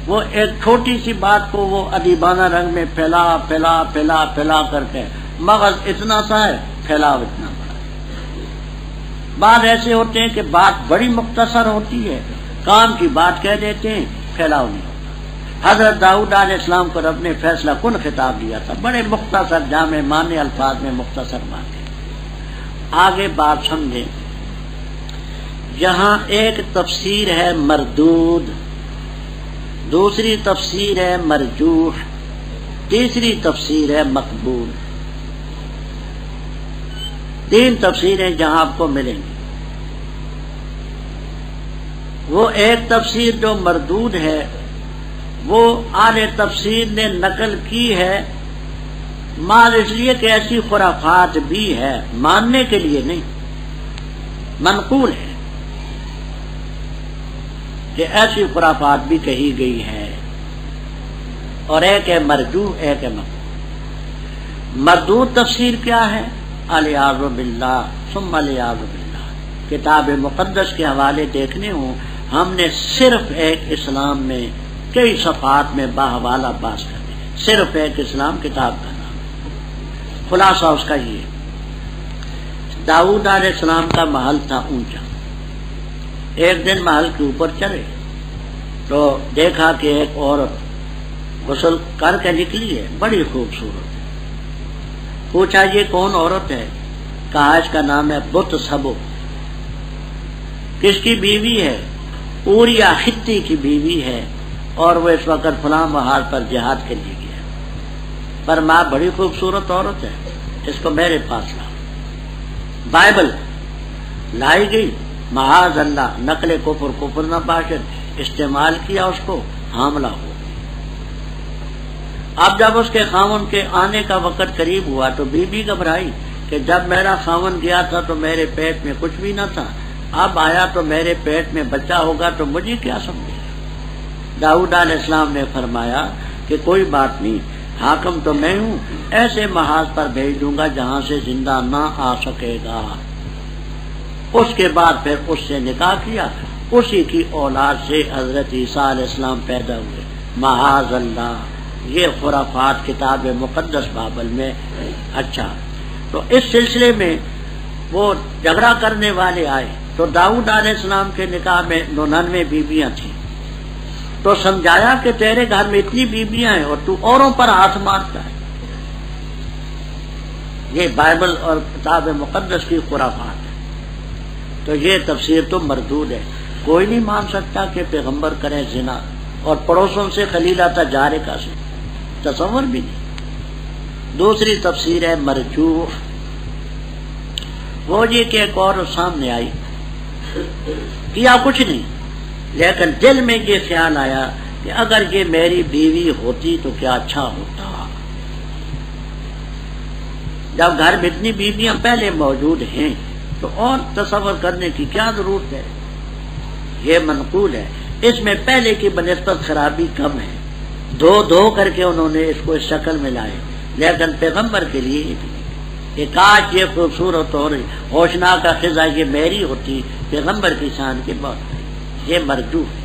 Speaker 1: وہ ایک چھوٹی سی بات کو وہ ادیبانہ رنگ میں پھیلا پھیلا پھیلا پھیلا کر کے، مغز اتنا سا ہے، پھیلاؤ اتنا بڑا ہے۔ بعض ایسے ہوتے ہیں کہ بات بڑی مختصر ہوتی ہے، کام کی بات کہہ دیتے ہیں، پھیلاؤ نہیں ہوتا۔ حضرت داؤد علیہ السلام کو رب نے فیصلہ کن خطاب دیا تھا، بڑے مختصر جامع معنی الفاظ میں مختصر معنی۔ آگے بات سمجھیں، یہاں ایک تفسیر ہے مردود، دوسری تفسیر ہے مرجوح۔ تیسری تفسیر ہے مقبول. 3 تفسیریں جہاں آپ کو ملیں گی. وہ ایک تفسیر جو مردود ہے وہ اہل تفسیر نے نقل کی ہے مال اس لیے کہ ایسی خرافات بھی ہے، ماننے کے لیے نہیں، منقول ہے کہ ایسی خرافات بھی کہی گئی ہے. اور ایک ہے مرجوح، ایک ہے مقبول. مردود تفسیر کیا ہے؟ الیاذ باللہ ثم الیاذ باللہ. کتاب مقدس کے حوالے دیکھنے ہوں، ہم نے صرف ایک اسلام میں کئی صفحات میں باحوالہ باز کر دیا. صرف ایک اسلام کتاب کا نام. خلاصہ اس کا یہ، داؤد علیہ السلام کا محل تھا اونچا. ایک دن محل کے اوپر چڑھے تو دیکھا کہ ایک عورت غسل کر کے نکلی ہے، بڑی خوبصورت. پوچھا یہ کون عورت ہے؟ کہا اس کا نام ہے بت سبو. کس کی بیوی ہے؟ اوریا خطی کی بیوی ہے، اور وہ اس وقت فلاں محال پر جہاد کے لیے گیا. پر ماں بڑی خوبصورت عورت ہے، اس کو میرے پاس لاؤ. بائبل لائی گئی، معاذ اللہ نقل کفر نہ باشد، استعمال کیا، اس کو حاملہ ہو. اب جب اس کے خاوند کے آنے کا وقت قریب ہوا تو بی بی گھبرائی کہ جب میرا خاوند گیا تھا تو میرے پیٹ میں کچھ بھی نہ تھا، اب آیا تو میرے پیٹ میں بچہ ہوگا تو مجھے کیا سمجھے. داؤد علیہ السلام نے فرمایا کہ کوئی بات نہیں، حاکم تو میں ہوں، ایسے محاذ پر بھیج دوں گا جہاں سے زندہ نہ آ سکے گا. اس کے بعد پھر اس سے نکاح کیا، اسی کی اولاد سے حضرت عیسیٰ علیہ السلام پیدا ہوئے. معاذ اللہ. یہ خرافات کتاب مقدس بائبل میں. اچھا، تو اس سلسلے میں وہ جھگڑا کرنے والے آئے تو داؤد علیہ السلام کے نکاح میں 99 بیویاں تھیں. تو سمجھایا کہ تیرے گھر میں اتنی بیویاں ہیں اور تو اوروں پر ہاتھ مارتا ہے. یہ بائبل اور کتاب مقدس کی خرافات ہے. تو یہ تفسیر تو مردود ہے. کوئی نہیں مان سکتا کہ پیغمبر کرے زنا اور پڑوسوں سے خلیلہ تجارکہ سے، تصور بھی نہیں. دوسری تفسیر ہے مرجوح. وہ یہ کہ ایک اور سامنے آئی، کیا کچھ نہیں، لیکن دل میں یہ خیال آیا کہ اگر یہ میری بیوی ہوتی تو کیا اچھا ہوتا. جب گھر میں اتنی بیویاں پہلے موجود ہیں تو اور تصور کرنے کی کیا ضرورت ہے. یہ منقول ہے، اس میں پہلے کی بنسبت خرابی کم ہے. دو کر کے انہوں نے اس کو اس شکل میں لائے، لیکن پیغمبر کے لیے کہ کاش یہ خوبصورت اور ہوشناک خزاں یہ میری ہوتی، پیغمبر کی شان کے بات. یہ مرجوح ہے.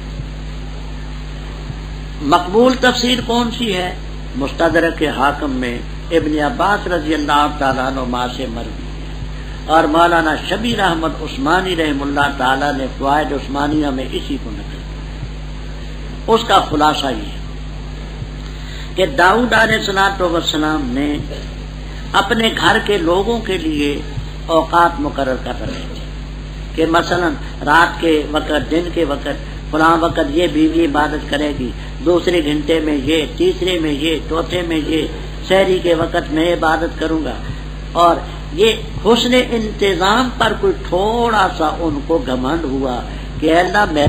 Speaker 1: مقبول تفسیر کون سی ہے؟ مستدرک حاکم میں ابن عباس رضی اللہ تعالیٰ عنہ سے مروی ہے، اور مولانا شبیر احمد عثمانی رحم اللہ تعالیٰ نے فوائد عثمانیہ میں اسی کو نقل کیا. اس کا خلاصہ یہ کہ داؤد علیہ السلام نے اپنے گھر کے لوگوں کے لیے اوقات مقرر کر رکھے تھے کہ مثلا رات کے وقت، دن کے وقت، فلاں وقت یہ بیوی عبادت کرے گی، دوسرے گھنٹے میں یہ، تیسرے میں یہ، چوتھے میں یہ، سحری کے وقت میں عبادت کروں گا. اور یہ حسن انتظام پر کوئی تھوڑا سا ان کو گھمنڈ ہوا کہ اللہ میں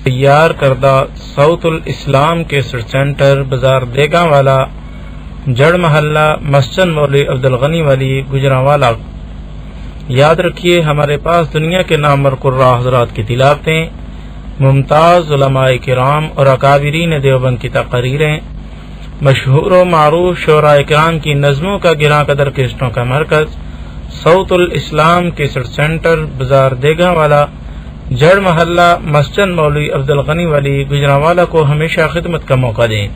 Speaker 3: تیار کردہ ساؤتھ الاسلام کے سینٹر بازار دیگاں والا، جڑ محلہ، مسجد مولوی عبدالغنی والی، گجرانوالا. یاد رکھیے ہمارے پاس دنیا کے نامور قراء حضرات کی تلاوتیں، ممتاز علماء کرام اور اکابرین دیوبند کی تقریریں، مشہور و معروف شعراء کرام کی نظموں کا گراں قدر قسطوں کا مرکز ساؤتھ الاسلام کیسٹ سینٹر بازار دیگاں والا، جڑ محلہ، مسجد مولوی عبدالغنی والی، گجرانوالا کو ہمیشہ خدمت کا موقع دیں.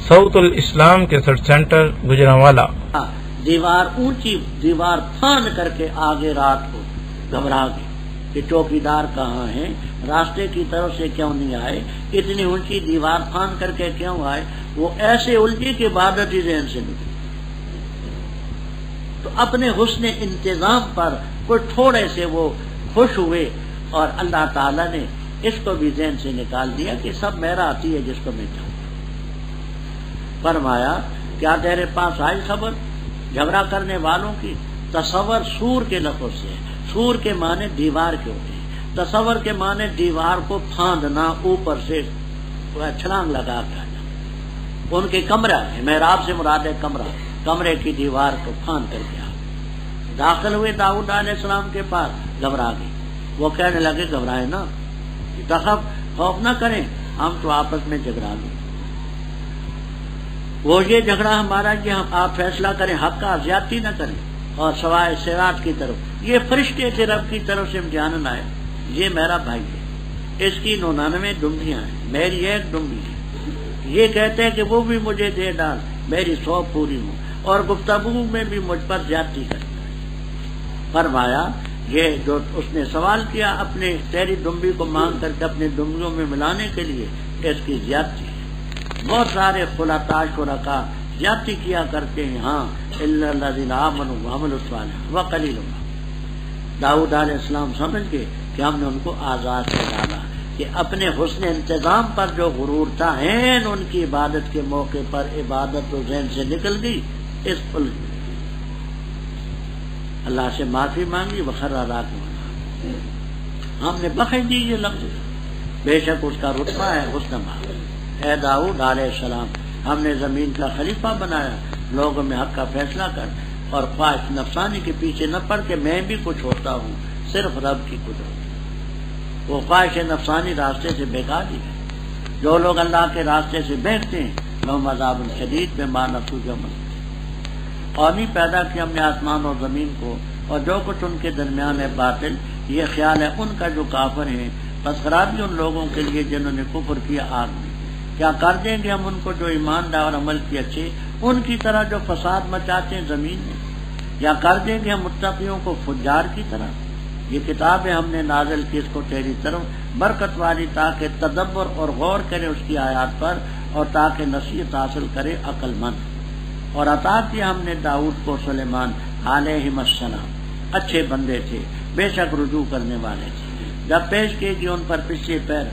Speaker 3: ساؤتھ الاسلام کیسٹ سینٹر گجرانوالا.
Speaker 1: دیوار اونچی دیوار پھاند کر کے آگے رات کو گھبرا گئی کہ چوکیدار کہاں ہیں، راستے کی طرف سے کیوں نہیں آئے، اتنی اونچی دیوار پھاند کر کے کیوں آئے. وہ ایسے الجھی کہ عبادت ہی ذہن سے نکلی. تو اپنے حسن انتظام پر کوئی تھوڑے سے وہ خوش ہوئے اور اللہ تعالیٰ نے اس کو بھی ذہن سے نکال دیا کہ سب میرا آتی ہے جس کو میں چاہوں. فرمایا کیا تیرے پاس آئی خبر جھگڑا کرنے والوں کی؟ تصور سور کے لفظ سے، سور کے معنی دیوار کے ہوتے ہیں، تصور کے معنی دیوار کو پھاندنا، اوپر سے چھلانگ لگا کے آنا. ان کے کمرہ ہے، محراب سے مراد ہے کمرہ، کمرے کی دیوار کو پھاند کر کے آ داخل ہوئے داؤد علیہ السلام کے پاس، گھبرا گئے. وہ کہنے لگے گھبرائے نا، خوف نہ کریں، ہم تو آپس میں جھگڑا لیں. وہ یہ جھگڑا ہمارا کہ ہم آپ فیصلہ کریں، حق کا زیادتی نہ کریں. اور سوائے سرات کی طرف یہ فرشتے تھے رب کی طرف سے امتحان آئے. یہ میرا بھائی ہے، اس کی 99 ڈمبیاں ہیں، میری ایک ڈمبی ہے. یہ کہتے ہیں کہ وہ بھی مجھے دے ڈال، میری 100 پوری ہوں، اور گفتگو میں بھی مجھ پر زیادتی کرتا ہے. فرمایا یہ جو اس نے سوال کیا اپنے تیری ڈمبی کو مانگ کر کے اپنے ڈمبیوں میں ملانے کے لیے، اس کی زیادتی ہے. بہت سارے خلطاء شرکاء زیادتی کیا کرتے ہیں. ہاں الا الذین آمنوا وعملوا الصالحات وقلیل ما. داؤد علیہ السلام سمجھ گئے کہ ہم نے ان کو آزاد کر ڈالا، کہ اپنے حسن انتظام پر جو غرور تھا ہیں ان کی عبادت کے موقع پر عبادت تو ذہن سے نکل گئی. اس پل اللہ سے معافی مانگی، وخر راکعا. ہم نے بخش دی یہ لفظ، بے شک اس کا رتبہ ہے حسن معافی. اے داؤد علیہ السلام، ہم نے زمین کا خلیفہ بنایا، لوگوں میں حق کا فیصلہ کر، اور خواہش نفسانی کے پیچھے نہ پڑ کے میں بھی کچھ ہوتا ہوں، صرف رب کی قدرت. وہ خواہش نفسانی راستے سے بہکا دی ہے. جو لوگ اللہ کے راستے سے بہکتے ہیں لہم عذاب شدید بما نسوا یوم. اور نہیں پیدا کیا ہم نے آسمان اور زمین کو اور جو کچھ ان کے درمیان ہے باطل. یہ خیال ہے ان کا جو کافر ہیں، بس خرابی ان لوگوں کے لیے جنہوں نے کفر کیا آگ میں. کیا کر دیں گے ہم ان کو جو ایمان لا اور عمل کی اچھے، ان کی طرح جو فساد مچاتے ہیں زمین میں؟ یا کر دیں گے ہم متقیوں کو فجار کی طرح؟ یہ کتابیں ہم نے نازل کی اس کو تیری طرف برکت والی، تاکہ تدبر اور غور کرے اس کی آیات پر، اور تاکہ نصیحت حاصل کرے عقل مند. اور عطا کیا ہم نے داؤد کو سلیمان علیہ السلام، اچھے بندے تھے، بے شک رجوع کرنے والے تھے. جب پیش کیے گی ان پر پچھلے پیر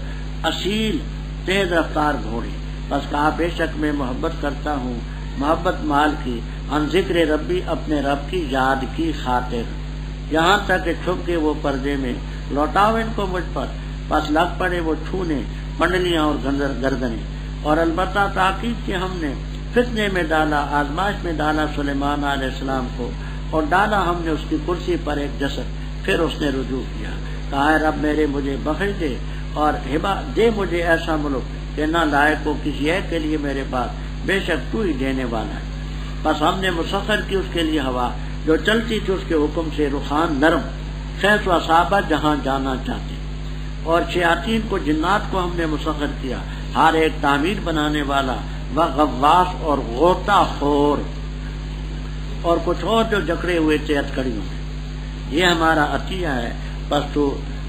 Speaker 1: اصیل تیز رفتار گھوڑے، بس کہا بے شک میں محبت کرتا ہوں، محبت مال کی، ان ذکر ربی، اپنے رب کی یاد کی خاطر. یہاں تک کہ چھپ کے وہ پردے میں، لوٹاؤ ان کو مجھ پر، پس لگ پڑے وہ چھونے پنڈلیاں اور گردنیں. اور البتہ تاکید کہ ہم نے فتنے میں ڈالا، آزمائش میں ڈالا سلیمان علیہ السلام کو، اور ڈالا ہم نے اس کی کرسی پر ایک جسد. پھر اس نے رجوع کیا، کہا اے رب میرے مجھے بخش دے، اور ہبا دے مجھے ایسا ملک کہ نہ لائق ہو کسی ایک کے لیے میرے پاس، بے شک تو ہی دینے والا ہے. بس ہم نے مسخر کی اس کے لیے ہوا جو چلتی تھی اس کے حکم سے، رخان نرم، خیس و اصابہ جہاں جانا چاہتے. اور شیاطین کو، جنات کو ہم نے مسخر کیا، ہر ایک تعمیر بنانے والا، و غواص اور غوطہ خور، اور کچھ اور جو جکڑے ہوئے تھے ہتھکڑیوں میں. یہ ہمارا عطیہ ہے، بس تو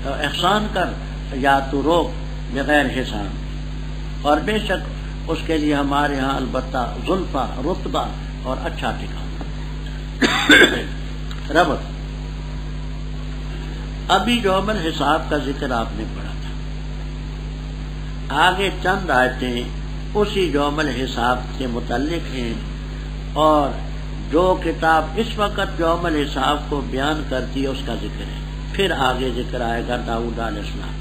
Speaker 1: احسان کر یا تو روک بغیر حساب. اور بے شک اس کے لیے ہمارے ہاں البتہ زلفہ، رتبہ اور اچھا ٹھکانا. ربط ابھی یوم الحساب کا ذکر آپ نے پڑھا تھا، آگے چند آیتیں اسی یوم الحساب سے متعلق ہیں. اور جو کتاب اس وقت یوم الحساب کو بیان کرتی ہے اس کا ذکر ہے. پھر آگے ذکر آئے گا داؤد علیہ السلام.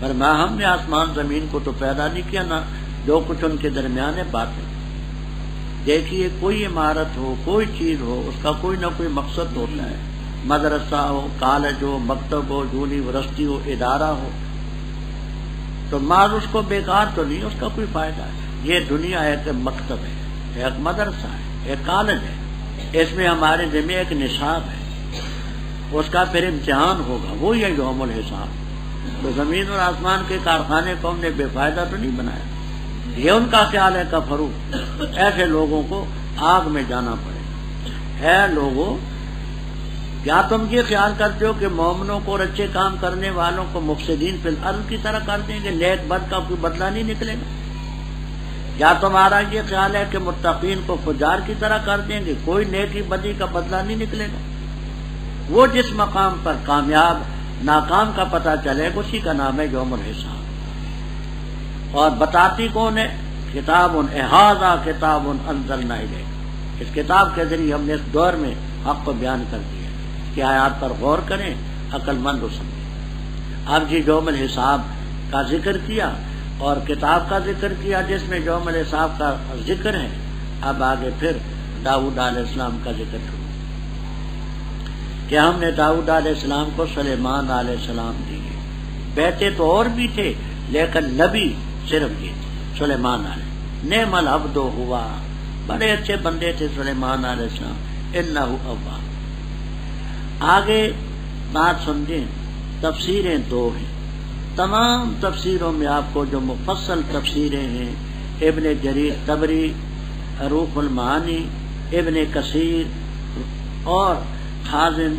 Speaker 1: فرمایا ہم نے آسمان زمین کو تو پیدا نہیں کیا، نہ جو کچھ ان کے درمیان ہے باطل. دیکھیے کوئی عمارت ہو، کوئی چیز ہو، اس کا کوئی نہ کوئی مقصد ہوتا ہے. مدرسہ ہو، کالج ہو، مکتب ہو، یونیورسٹی ہو، ادارہ ہو، تو ماض اس کو بیکار تو نہیں، اس کا کوئی فائدہ ہے. یہ دنیا ایک مکتب ہے، ایک مدرسہ ہے، ایک کالج ہے. اس میں ہمارے ذمہ ایک نصاب ہے، اس کا پھر امتحان ہوگا، وہی ہے یوم الحساب. تو زمین اور آسمان کے کارخانے کو ہم نے بے فائدہ تو نہیں بنایا. یہ ان کا خیال ہے کفرو، ایسے لوگوں کو آگ میں جانا پڑے. ہے لوگوں، کیا تم یہ خیال کرتے ہو کہ مومنوں کو اور اچھے کام کرنے والوں کو مفسدین فی الارض کی طرح کر دیں گے، نیک بد کا کوئی بدلہ نہیں نکلے گا؟ کیا تمہارا یہ خیال ہے کہ متقین کو فجار کی طرح کر دیں گے، کوئی نیکی بدی کا بدلہ نہیں نکلے گا؟ وہ جس مقام پر کامیاب ناکام کا پتہ چلے اسی کا نام ہے یوم الحساب. اور بتاتی کون ہے؟ کتاب ھذا کتاب انزلنا الیک. اس کتاب کے ذریعے ہم نے اس دور میں حق کو بیان کر دیا کہ آیات پر غور کریں، عقل مند سمجھیں. اب جی یوم الحساب کا ذکر کیا اور کتاب کا ذکر کیا جس میں یوم الحساب کا ذکر ہے. اب آگے پھر داؤد علیہ السلام کا ذکر شروع کہ ہم نے داؤد علیہ السلام کو سلیمان علیہ السلام دیے. بیٹے تو اور بھی تھے لیکن نبی صرف یہ تھے سلیمان علیہ. نعم العبد ہوا، بڑے اچھے بندے تھے سلیمان علیہ السلام. انہ اواب. آگے بات سمجھیں، تفسیریں دو ہیں. تمام تفسیروں میں آپ کو جو مفصل تفسیریں ہیں، ابن جریر طبری، روح المعانی، ابن کثیر اور خازن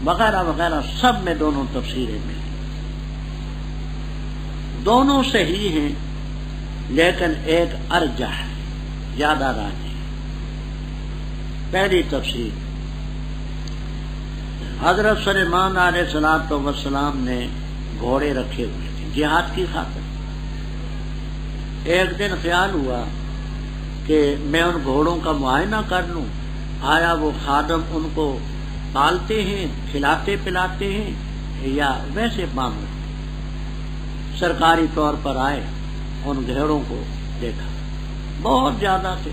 Speaker 1: وغیرہ وغیرہ، سب میں دونوں تفسیریں ملیں. دونوں صحیح ہیں لیکن ایک ارجح ہے، زیادہ راجح. پہلی تفسیر، حضرت سلیمان علیہ السلام نے گھوڑے رکھے ہوئے تھے جہاد کی خاطر. ایک دن خیال ہوا کہ میں ان گھوڑوں کا معائنہ کر لوں، آیا وہ خادم ان کو پالتے ہیں، کھلاتے پلاتے ہیں یا ویسے معاملہ. سرکاری طور پر آئے، ان گھوڑوں کو دیکھا، بہت زیادہ تھے.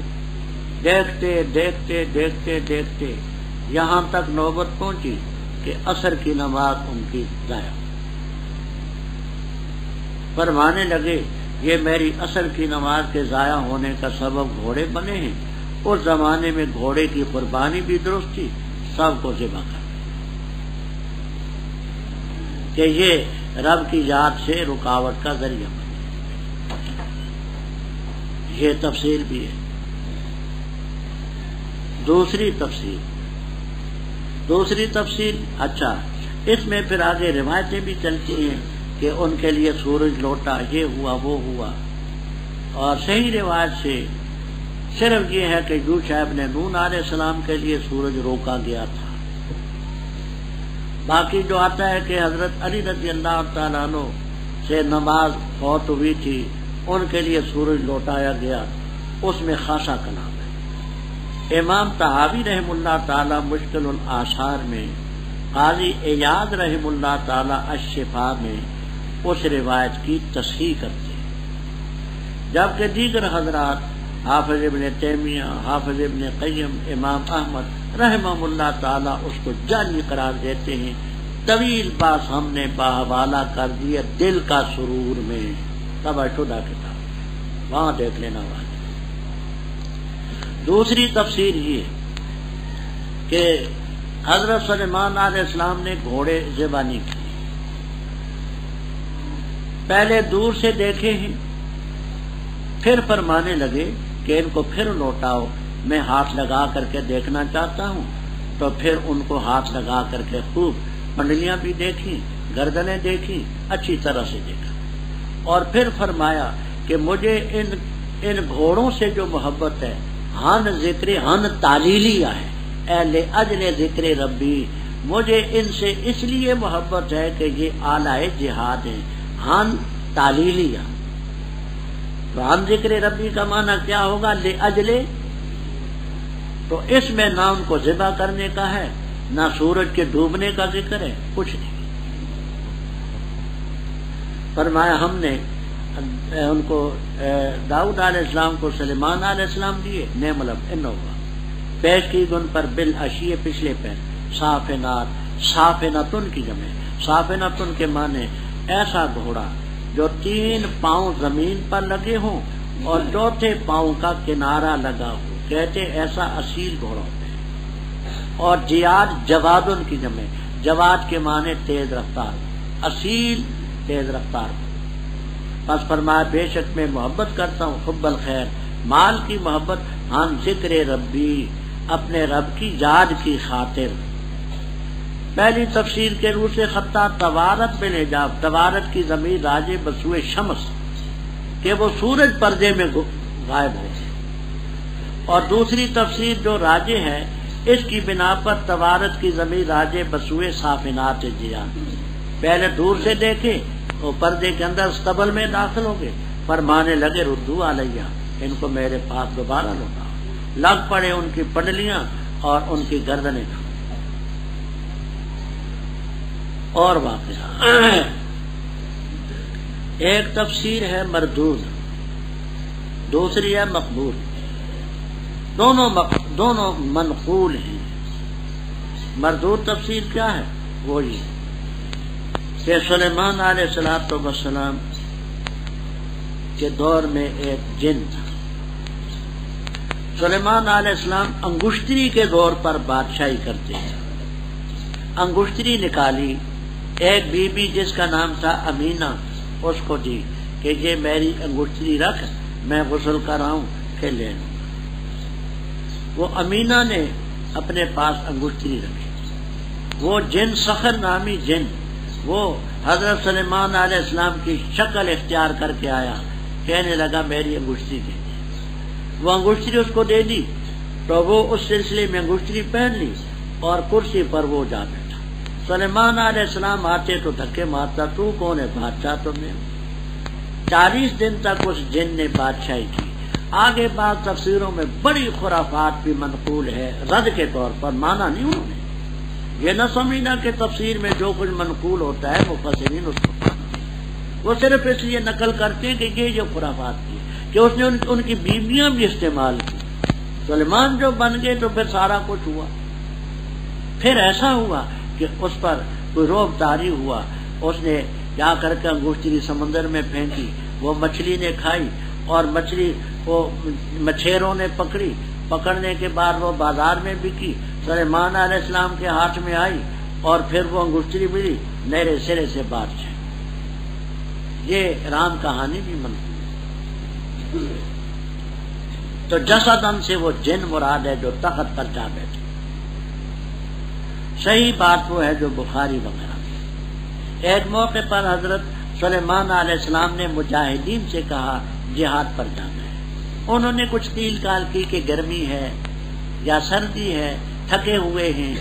Speaker 1: دیکھتے دیکھتے دیکھتے دیکھتے یہاں تک نوبت پہنچی کہ عصر کی نماز ان کی ضائع. فرمانے لگے یہ میری عصر کی نماز کے ضائع ہونے کا سبب گھوڑے بنے ہیں. اس زمانے میں گھوڑے کی قربانی بھی درست تھی، سب کو ذبح کر کہ یہ رب کی یاد سے رکاوٹ کا ذریعہ بنے. یہ تفسیر بھی ہے. دوسری تفسیر اچھا، اس میں پھر آگے روایتیں بھی چلتی ہیں کہ ان کے لیے سورج لوٹا، یہ ہوا وہ ہوا. اور صحیح روایت سے صرف یہ ہے کہ یوشع ابن نون علیہ السلام کے لیے سورج روکا گیا تھا. باقی جو آتا ہے کہ حضرت علی رضی اللہ تعالیٰ عنہ سے نماز فوت ہوئی تھی، ان کے لیے سورج لوٹایا گیا، اس میں خاصا کلام ہے. امام طحاوی رحم اللہ تعالی مشکل الآثار میں، قاضی ایاز رحم اللہ تعالی الشفاء میں اس روایت کی تصحیح کرتے ہیں، جبکہ دیگر حضرات حافظ ابن تیمیہ، حافظ ابن قیم، امام احمد رحمہ اللہ تعالی اس کو جعلی قرار دیتے ہیں. طویل باس ہم نے باحوالہ کر دیا دل کا سرور میں، تبع شدہ کتاب، وہاں دیکھ لینا والا. دوسری تفسیر یہ کہ حضرت سلیمان علیہ السلام نے گھوڑے ذبح نہیں کیے، پہلے دور سے دیکھے ہیں، پھر فرمانے لگے کہ ان کو پھر لوٹاؤ، میں ہاتھ لگا کر کے دیکھنا چاہتا ہوں. تو پھر ان کو ہاتھ لگا کر کے خوب پنڈلیاں بھی دیکھی، گردنیں دیکھی، اچھی طرح سے دیکھا. اور پھر فرمایا کہ مجھے ان گھوڑوں سے جو محبت ہے، ہن ذکر ہن تعلیلیہ ہے، اہل اجل ذکر ربی، مجھے ان سے اس لیے محبت ہے کہ یہ اعلی جہاد ہیں. ہن تعلیلیہ، تو ہن ذکر ربی کا معنی کیا ہوگا؟ لأجل. تو اس میں نہ ان کو ذبح کرنے کا ہے، نہ سورج کے ڈوبنے کا ذکر ہے، کچھ نہیں. فرمایا ہم نے ان کو داؤد علیہ السلام کو سلیمان علیہ السلام دیے، نعم العبد انہ ہوا. پیش کی گن پر بالعشی، پچھلے پیر، صافنات، صافنتن کی جمع. صافنتن کے معنی ایسا گھوڑا جو 3 پاؤں زمین پر لگے ہوں اور 4تھے پاؤں کا کنارہ لگا ہو، کہتے ایسا اصیل گھوڑا ہوتا ہے. اور جیاد، جوادن کی جمع. جواد کے معنی تیز رفتار، اصیل تیز رفتار. پس فرمایا بے شک میں محبت کرتا ہوں، حب الخیر، مال کی محبت، ہن ذکر ربی، اپنے رب کی یاد کی خاطر. پہلی تفسیر کے روح سے خطہ توارت بالحجاب، توارت کی ضمیر راجع بسوئے شمس، کہ وہ سورج پردے میں غائب ہو. اور دوسری تفسیر جو راجع ہے، اس کی بنا پر توارت کی ضمیر راجع بسوئے صافنات جیاد. پہلے دور سے دیکھے وہ پردے کے اندر استبل میں داخل ہو گئے، فرمانے لگے ردو علیہ، ان کو میرے پاس دوبارہ لوٹا، لگ پڑے ان کی پنڈلیاں اور ان کی گردنیں۔ اور واقعہ ایک تفسیر ہے مردود، دوسری ہے مقبول، دونوں منقول ہیں۔ مردود تفسیر کیا ہے؟ وہ یہ کہ سلیمان علیہ السلام کے دور میں ایک جن تھا۔ سلیمان علیہ السلام انگشتری کے دور پر بادشاہی کرتے ہیں۔ انگشتری نکالی، ایک بی بی جس کا نام تھا امینہ، اس کو دی کہ یہ میری انگشتری رکھ، میں غسل کراؤں پھر لے لوں۔ وہ امینہ نے اپنے پاس انگشتری رکھی۔ وہ جن صخر نامی جن وہ حضرت سلیمان علیہ السلام کی شکل اختیار کر کے آیا، کہنے لگا میری انگشتری دے دی۔ وہ انگشتری اس کو دے دی تو وہ اس سلسلے میں انگشتری پہن لی اور کرسی پر وہ جا بیٹھا۔ سلیمان علیہ السلام آتے تو دھکے مارتا، تو کون ہے؟ بادشاہ تو میں ہوں۔ 40 دن تک اس جن نے بادشاہی کی۔ آگے بعض تفسیروں میں بڑی خرافات بھی منقول ہے، رد کے طور پر، مانا نہیں انہوں نے۔ یہ نہ سمجھنا کہ تفسیر میں جو کچھ منقول ہوتا ہے مفسرین اس کو، وہ صرف اس لیے نقل کرتے ہیں کہ یہ جو خرافات کی کہ اس نے ان کی بیویاں بھی استعمال کی۔ سلیمان جو بن گئے تو پھر سارا کچھ ہوا۔ پھر ایسا ہوا کہ اس پر کوئی رعب طاری ہوا، اس نے جا کر کے انگشتری سمندر میں پھینکی، وہ مچھلی نے کھائی اور مچھلی وہ مچھیروں نے پکڑی، پکڑنے کے بعد وہ بازار میں بکی، سلیمان علیہ السلام کے ہاتھ میں آئی اور پھر وہ انگشتری ملی، نئے سرے سے بادشاہ۔ یہ رام کہانی بھی منقول ہے۔ تو جسدن سے وہ جن مراد ہے جو تخت پر جا بیٹھے۔ صحیح بات وہ ہے جو بخاری وغیرہ میں۔ ایک موقع پر حضرت سلیمان علیہ السلام نے مجاہدین سے کہا جہاد پر جانا ہے۔ انہوں نے کچھ قیل کال کی کہ گرمی ہے یا سردی ہے، تھکے ہوئے ہیں۔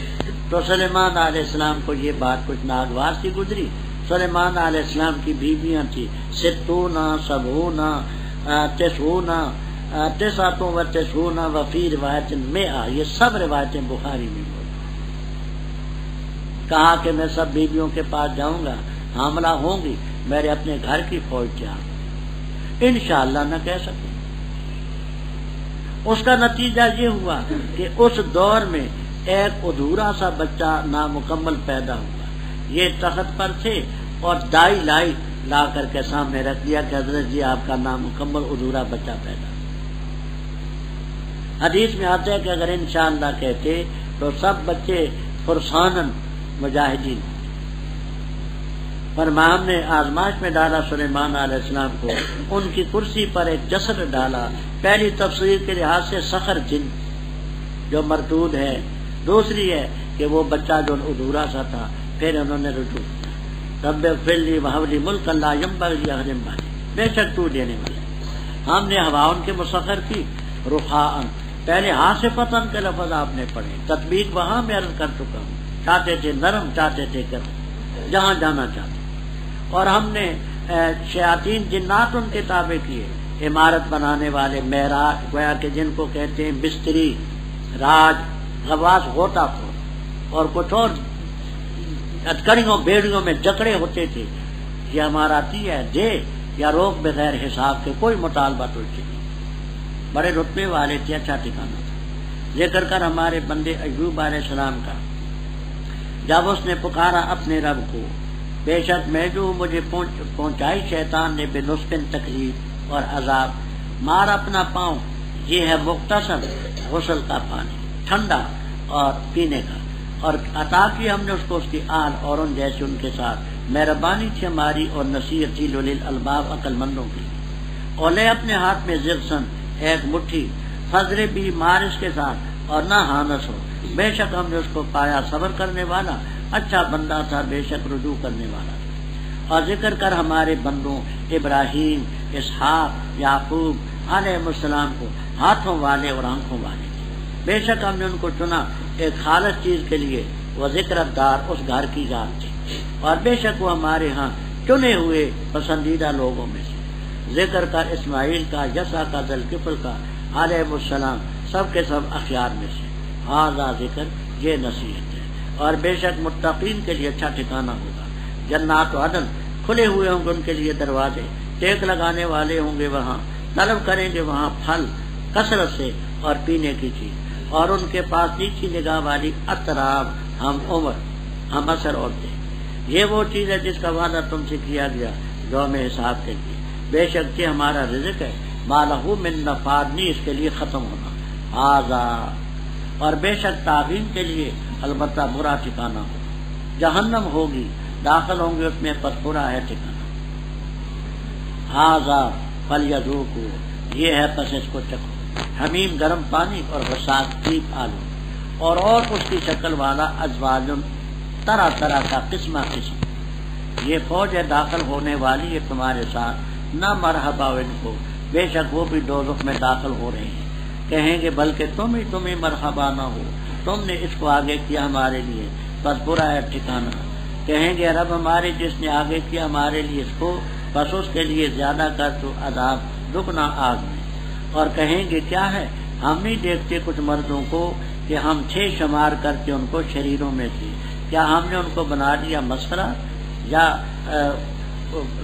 Speaker 1: تو سلیمان علیہ السلام کو یہ بات کچھ ناگوار سی گزری۔ سلیمان علیہ السلام کی بیویاں تھیں 60 70 90 99 وفی روایت 100، یہ سب روایتیں بخاری میں موجود۔ کہا کہ میں سب بیویوں کے پاس جاؤں گا، حاملہ ہوں گی، میرے اپنے گھر کی فوج تیار، انشاءاللہ نہ کہہ سکے۔ اس کا نتیجہ یہ ہوا کہ اس دور میں ایک ادھورا سا بچہ نامکمل پیدا ہوا۔ یہ تخت پر تھے اور دائی لا کر کے سامنے رکھ دیا کہ حضرت جی آپ کا نامکمل ادھورا بچہ پیدا۔ حدیث میں آتا ہے کہ اگر انشاءاللہ کہتے تو سب بچے فرسانن مجاہدین۔ فرمان نے آزمائش میں ڈالا سلیمان علیہ السلام کو، ان کی کرسی پر ایک جسد ڈالا۔ پہلی تفسیر کے لحاظ سے سخر جن جو مردود ہے، دوسری ہے کہ وہ بچہ جو ادھورا سا تھا۔ پھر انہوں نے رجوع کیا، رب اغفر لی وہب لی ملکا لا ینبغی لاحد من بعدی، بے شک تو دینے والے۔ ہم نے ہوا ان کے مسخر کی رخاءن، پہلے ہاتھ سے فتن کے لفظ آپ نے پڑھے، تطبیق وہاں میں عرض کر چکا ہوں، چاہتے تھے نرم، چاہتے تھے گرم، جہاں جانا چاہتے۔ اور ہم نے شیاطین جنات ان کے تابع کیے، عمارت بنانے والے، معراج گویا کہ جن کو کہتے ہیں بستری، راج، غواص، غوطہ خور، اور کچھ اور اتکڑیوں بیڑیوں میں جکڑے ہوتے تھے۔ یہ ہمارا ہے دے یا روک بغیر حساب کے، کوئی مطالبہ تو نہیں۔ بڑے رتبے والے تھے، اچھا ٹھکانا تھا۔ ذکر کر ہمارے بندے ایوب علیہ السلام کا، جب اس نے پکارا اپنے رب کو، بے شک میں جو مجھے پہنچائی شیطان نے بے نسخن تکلیف اور عذاب، مار اپنا پاؤں، یہ ہے مختصر غسل کا پانی، ٹھنڈا اور پینے کا، اور عطا کی ہم نے اس کو اس کی آل اور ان جیسے ان کے ساتھ، مہربانی تھی ہماری اور نصیحت تھی لولی الباب عقل مندوں کی۔ اور لے اپنے ہاتھ میں زرسن ایک مٹھی، فضر بھی مار اس کے ساتھ اور نہ ہانس ہو، بے شک ہم نے اس کو پایا صبر کرنے والا، اچھا بندہ تھا، بے شک رجوع کرنے والا۔ اور ذکر کر ہمارے بندوں ابراہیم، اسحاق، یعقوب علیہ السلام کو ہاتھوں والے اور آنکھوں والے، بے شک ہم نے ان کو چنا ایک خالص چیز کے لیے، وہ ذکر دار اس گھر کی ذات تھی۔ اور بے شک وہ ہمارے ہاں چنے ہوئے پسندیدہ لوگوں میں سے. ذکر کا اسماعیل کا، یسع کا، ذوالکفل کا علیہ السلام سب کے سب اخیار میں سے. ھذا ذکر، یہ نصیحت ہے. اور بے شک متقین کے لیے اچھا ٹھکانہ ہوگا. جنات عدن، کھلے ہوئے ہوں گے ان کے لیے دروازے، ٹیک لگانے والے ہوں گے وہاں، طلب کریں گے وہاں پھل کثرت سے اور پینے کی چیز. اور ان کے پاس نیچی نگاہ والی اطراب، ہم عمر، ہم اثر عورتیں. یہ وہ چیز ہے جس کا وعدہ تم سے کیا گیا یوم حساب کے لیے. بے شک یہ ہمارا رزق ہے، مالہ من نفاد، نہیں اس کے لیے ختم ہونا. ھذا، اور بے شک تابعین کے لیے البتہ برا ٹھکانہ ہو. جہنم ہوگی، داخل ہوں گے اس میں، پس برا ہے ٹھکانہ. ھذا فلیذوقوا، یہ ہے پس اس کو چکھو. حمیم گرم پانی اور غساق تیپ آلو، اور اس کی شکل والا ازواج طرح طرح کا قسمہ قسم. یہ فوج ہے داخل ہونے والی ہے تمہارے ساتھ، نہ مرحبا ان کو، بے شک وہ بھی دوزخ میں داخل ہو رہے ہیں. کہیں گے بلکہ تمہیں مرحبا نہ ہو، تم نے اس کو آگے کیا ہمارے لیے، بس برا ہے ٹھکانہ. کہیں گے رب ہمارے جس نے آگے کیا ہمارے لیے اس کو، بس اس کے لیے زیادہ کر تو عذاب دگنا آگ میں. اور کہیں گے کیا ہے، ہم نہیں دیکھتے کچھ مردوں کو کہ ہم تھے شمار کرتے ان کو شریروں میں سے، کیا ہم نے ان کو بنا دیا مسخرہ، یا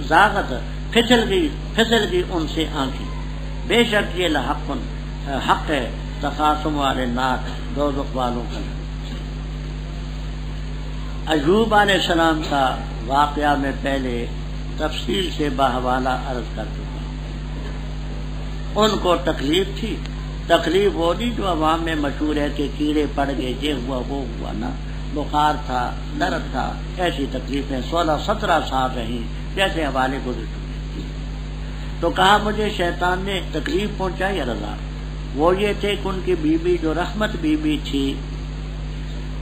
Speaker 1: زاغت، پھسل گئی ان سے آنکھیں. بے شک یہ حق ہے تخاصم والے نار، دوزخ والوں کا. ایوب علیہ السلام کا واقعہ میں پہلے تفصیل سے بحوالہ عرض کر چکا. ان کو تکلیف تھی، تکلیف وہ نہیں جو عوام میں مشہور ہے کہ کیڑے پڑ گئے، یہ ہوا وہ ہوا، نا، بخار تھا، درد تھا، ایسی تکلیفیں 16-17 سال رہی، جیسے حوالے گزر چکے. تو کہا مجھے شیطان نے تکلیف پہنچائی یا رضا. وہ یہ تھے کہ ان کی بیوی جو رحمت بیوی تھی،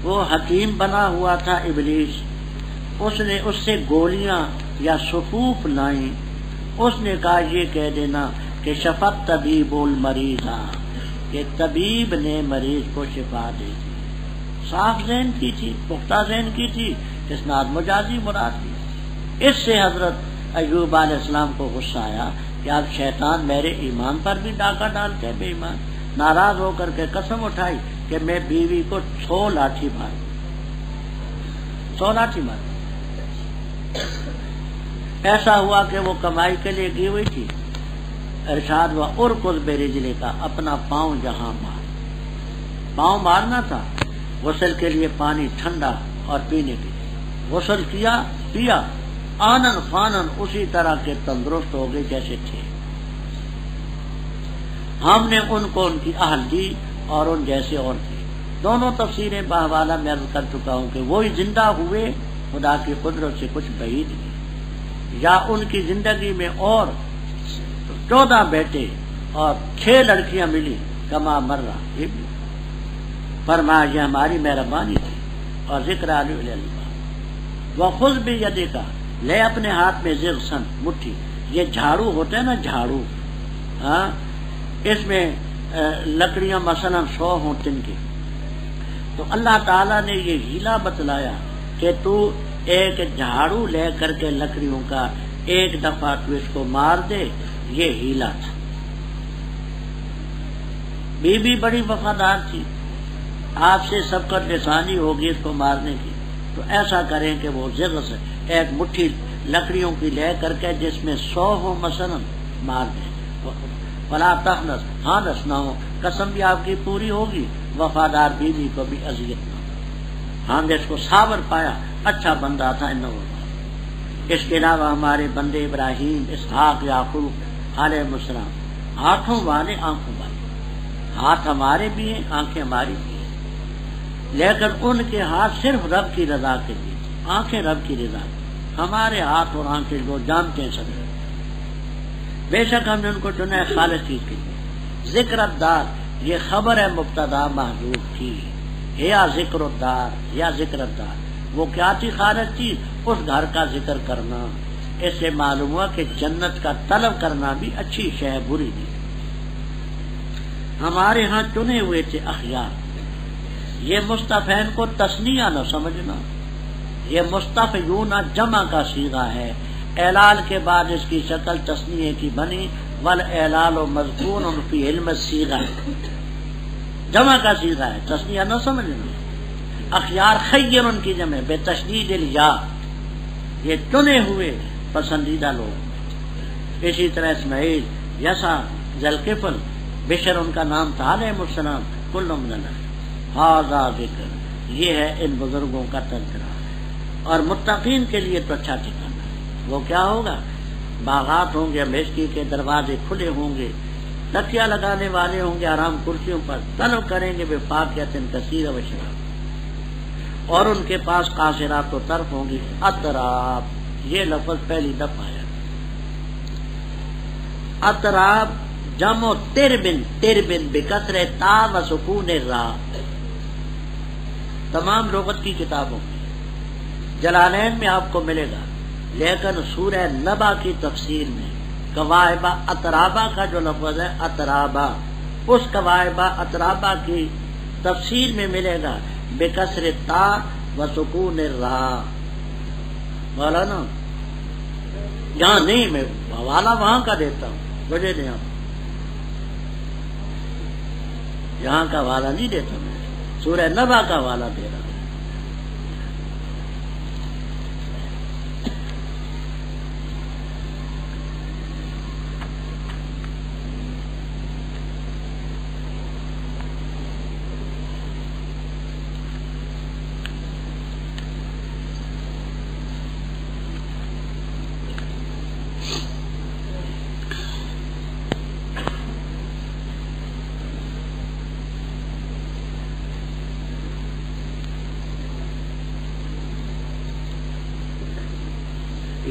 Speaker 1: وہ حکیم بنا ہوا تھا ابلیس، اس نے اس سے گولیاں یا صفوف لائیں. اس نے کہا یہ کہہ دینا کہ شفت طبیب المریض، کہ طبیب نے مریض کو شفا دے دی. صاف ذہن کی تھی، پختہ ذہن کی تھی، اسناد مجازی مراد دی. اس سے حضرت ایوب علیہ السلام کو غصہ آیا کہ اب شیطان میرے ایمان پر بھی ڈاکہ ڈالتے ہیں. بے ایمان ناراض ہو کر کے قسم اٹھائی کہ میں بیوی کو 100 لاٹھی ماروں، 100 لاٹھی ماروں. ایسا ہوا کہ وہ کمائی کے لیے گئی ہوئی تھی. ارشاد ہوا ارکض برجلے کا، اپنا پاؤں جہاں مار. پاؤں مارنا تھا. غسل کے لیے پانی ٹھنڈا اور پینے کے لیے غسل کیا، پیا، آنن فانن اسی طرح کے تندرست ہو گئے جیسے تھے. ہم نے ان کو ان کی اہل دی اور ان جیسے اور تھے. دونوں تفسیریں باحوالہ میں عرض کر چکا ہوں کہ وہی زندہ ہوئے، خدا کی قدرت سے کچھ بعید نہیں، یا ان کی زندگی میں اور 14 بیٹے اور 6 لڑکیاں ملی، کما مرہ. یہ بھی فرمایا یہ ہماری مہربانی تھی. اور ذکر علیہ وہ خود بھی یدے کا، لے اپنے ہاتھ میں زغسن، مٹھی. یہ جھاڑو ہوتا ہے نا، جھاڑو، ہاں، اس میں لکڑیاں مثلا 100 ہوں تن کی. تو اللہ تعالیٰ نے یہ ہیلا بتلایا کہ تو ایک جھاڑو لے کر کے لکڑیوں کا ایک دفعہ تو اس کو مار دے. یہ ہیلا تھا. بی بی بڑی وفادار تھی، آپ سے سبقت لسانی ہوگی اس کو مارنے کی، تو ایسا کریں کہ وہ زغس ایک مٹھی لکڑیوں کی لے کر کے جس میں 100 ہو مثلا مار دیں. فلا تخنس، ہاں دس نہ ہو، قسم بھی آپ کی پوری ہوگی، وفادار بیوی کو بھی اذیت نہ ہو. ہاں اس کو صابر پایا، اچھا بندہ تھا. اس کے علاوہ ہمارے بندے ابراہیم، اسحاق، یعقوب علیہ السلام ہاتھوں والے، آنکھوں والے. ہاتھ ہمارے بھی ہیں، آنکھیں ہماری بھی ہیں، لیکن ان کے ہاتھ صرف رب کی رضا کے لیے، آنکھیں رب کی رضا. ہمارے ہاتھ اور آنکھیں وہ جانتے ہیں سب. بے شک ہم نے ان کو چنا ہے خالص چیز کے لیے. ذکر الدار، یہ خبر ہے مبتدا محذوف کی، یا ذکر الدار، یا ذکر الدار. وہ کیا تھی خالص چیز؟ اس گھر کا ذکر کرنا. اس سے معلوم ہوا کہ جنت کا طلب کرنا بھی اچھی شے ہے، بری نہیں. ہمارے ہاں چنے ہوئے تھے اخیار. یہ مستفین کو تسنیہ نہ سمجھنا، یہ مستفیون جمع کا صیغہ ہے، اعلال کے بعد اس کی شکل تثنیے کی بنی، والاعلال مذکور فی علم الصیغہ، جمع کا صیغہ ہے، تثنیہ نہ سمجھنا۔ اخیار خیر ان کی جمع بے تشدید الیا، یہ چنے ہوئے پسندیدہ لوگ۔ اسی طرح اسماعیل، یسع، ذوالکفل، بشر ان کا نام تھا علیہ السلام، کل من ھذا ذکر، یہ ہے ان بزرگوں کا تذکرہ۔ اور متقین کے لیے تو اچھا ٹھکانا ہے، وہ کیا ہوگا؟ باغات ہوں گے، مشکی کے دروازے کھلے ہوں گے، تکیہ لگانے والے ہوں گے آرام کرسیوں پر، طلب کریں گے بفاکہۃ کثیرۃ و شراب، اور ان کے پاس قاصرات و طرف ہوں گی۔ اطراب، یہ لفظ پہلی دفعہ آیا۔ اطراب جمع تربن، تربن بکسر تا و سکون را، تمام لغت کی کتابوں میں جلالین میں آپ کو ملے گا، لیکن سورہ نبا کی تفسیر میں کوائبہ اطرابہ کا جو لفظ ہے اطرابہ، اس کوائبہ اطرابہ کی تفسیر میں ملے گا بکسر تا و سکون را۔ مولانا یہاں نہیں، میں حوالہ وہاں کا دیتا ہوں، وجہ نہیں، آپ یہاں کا حوالہ نہیں دیتا، میں سورہ نبا کا حوالہ دے رہا ہوں۔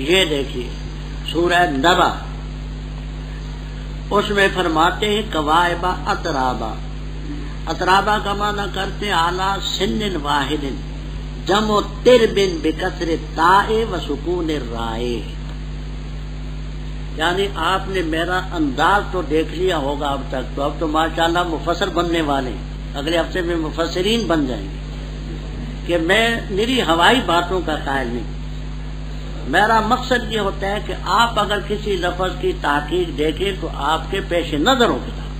Speaker 1: یہ دیکھیے سورہ نبا، اس میں فرماتے ہیں کوائبہ اطرابہ، اطرابہ کا معنی کرتے اعلیٰ سن واحد، جمع تربن بکسر تاء و سکون رائے، یعنی آپ نے میرا انداز تو دیکھ لیا ہوگا اب تک، تو اب تو ماشاءاللہ مفسر بننے والے، اگلے ہفتے میں مفسرین بن جائیں گے، کہ میں میری ہوائی باتوں کا قائل نہیں۔ میرا مقصد یہ ہوتا ہے کہ آپ اگر کسی لفظ کی تحقیق دیکھیں تو آپ کے پیش نظر ہو کتاب،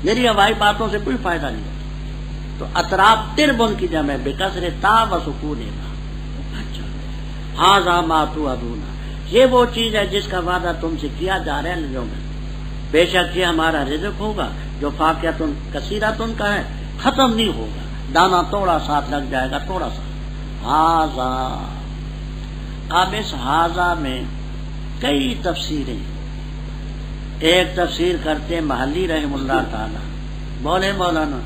Speaker 1: میری ہوائی باتوں سے کوئی فائدہ نہیں ہوتا۔ تو اطراب تربن کی جمع بکسر تا و سکون را۔ اچھا، ھذا ما توعدون، یہ وہ چیز ہے جس کا وعدہ تم سے کیا جا رہا ہے، میں بے شک یہ ہمارا رزق ہوگا جو فاقیۃ کثیرۃ کا ہے، ختم نہیں ہوگا، دانا توڑا ساتھ لگ جائے گا، توڑا ساتھ۔ ھذا، اب اس ھذا میں کئی تفسیریں، ایک تفسیر کرتے محلی رحم اللہ تعالی، بولے مولانا،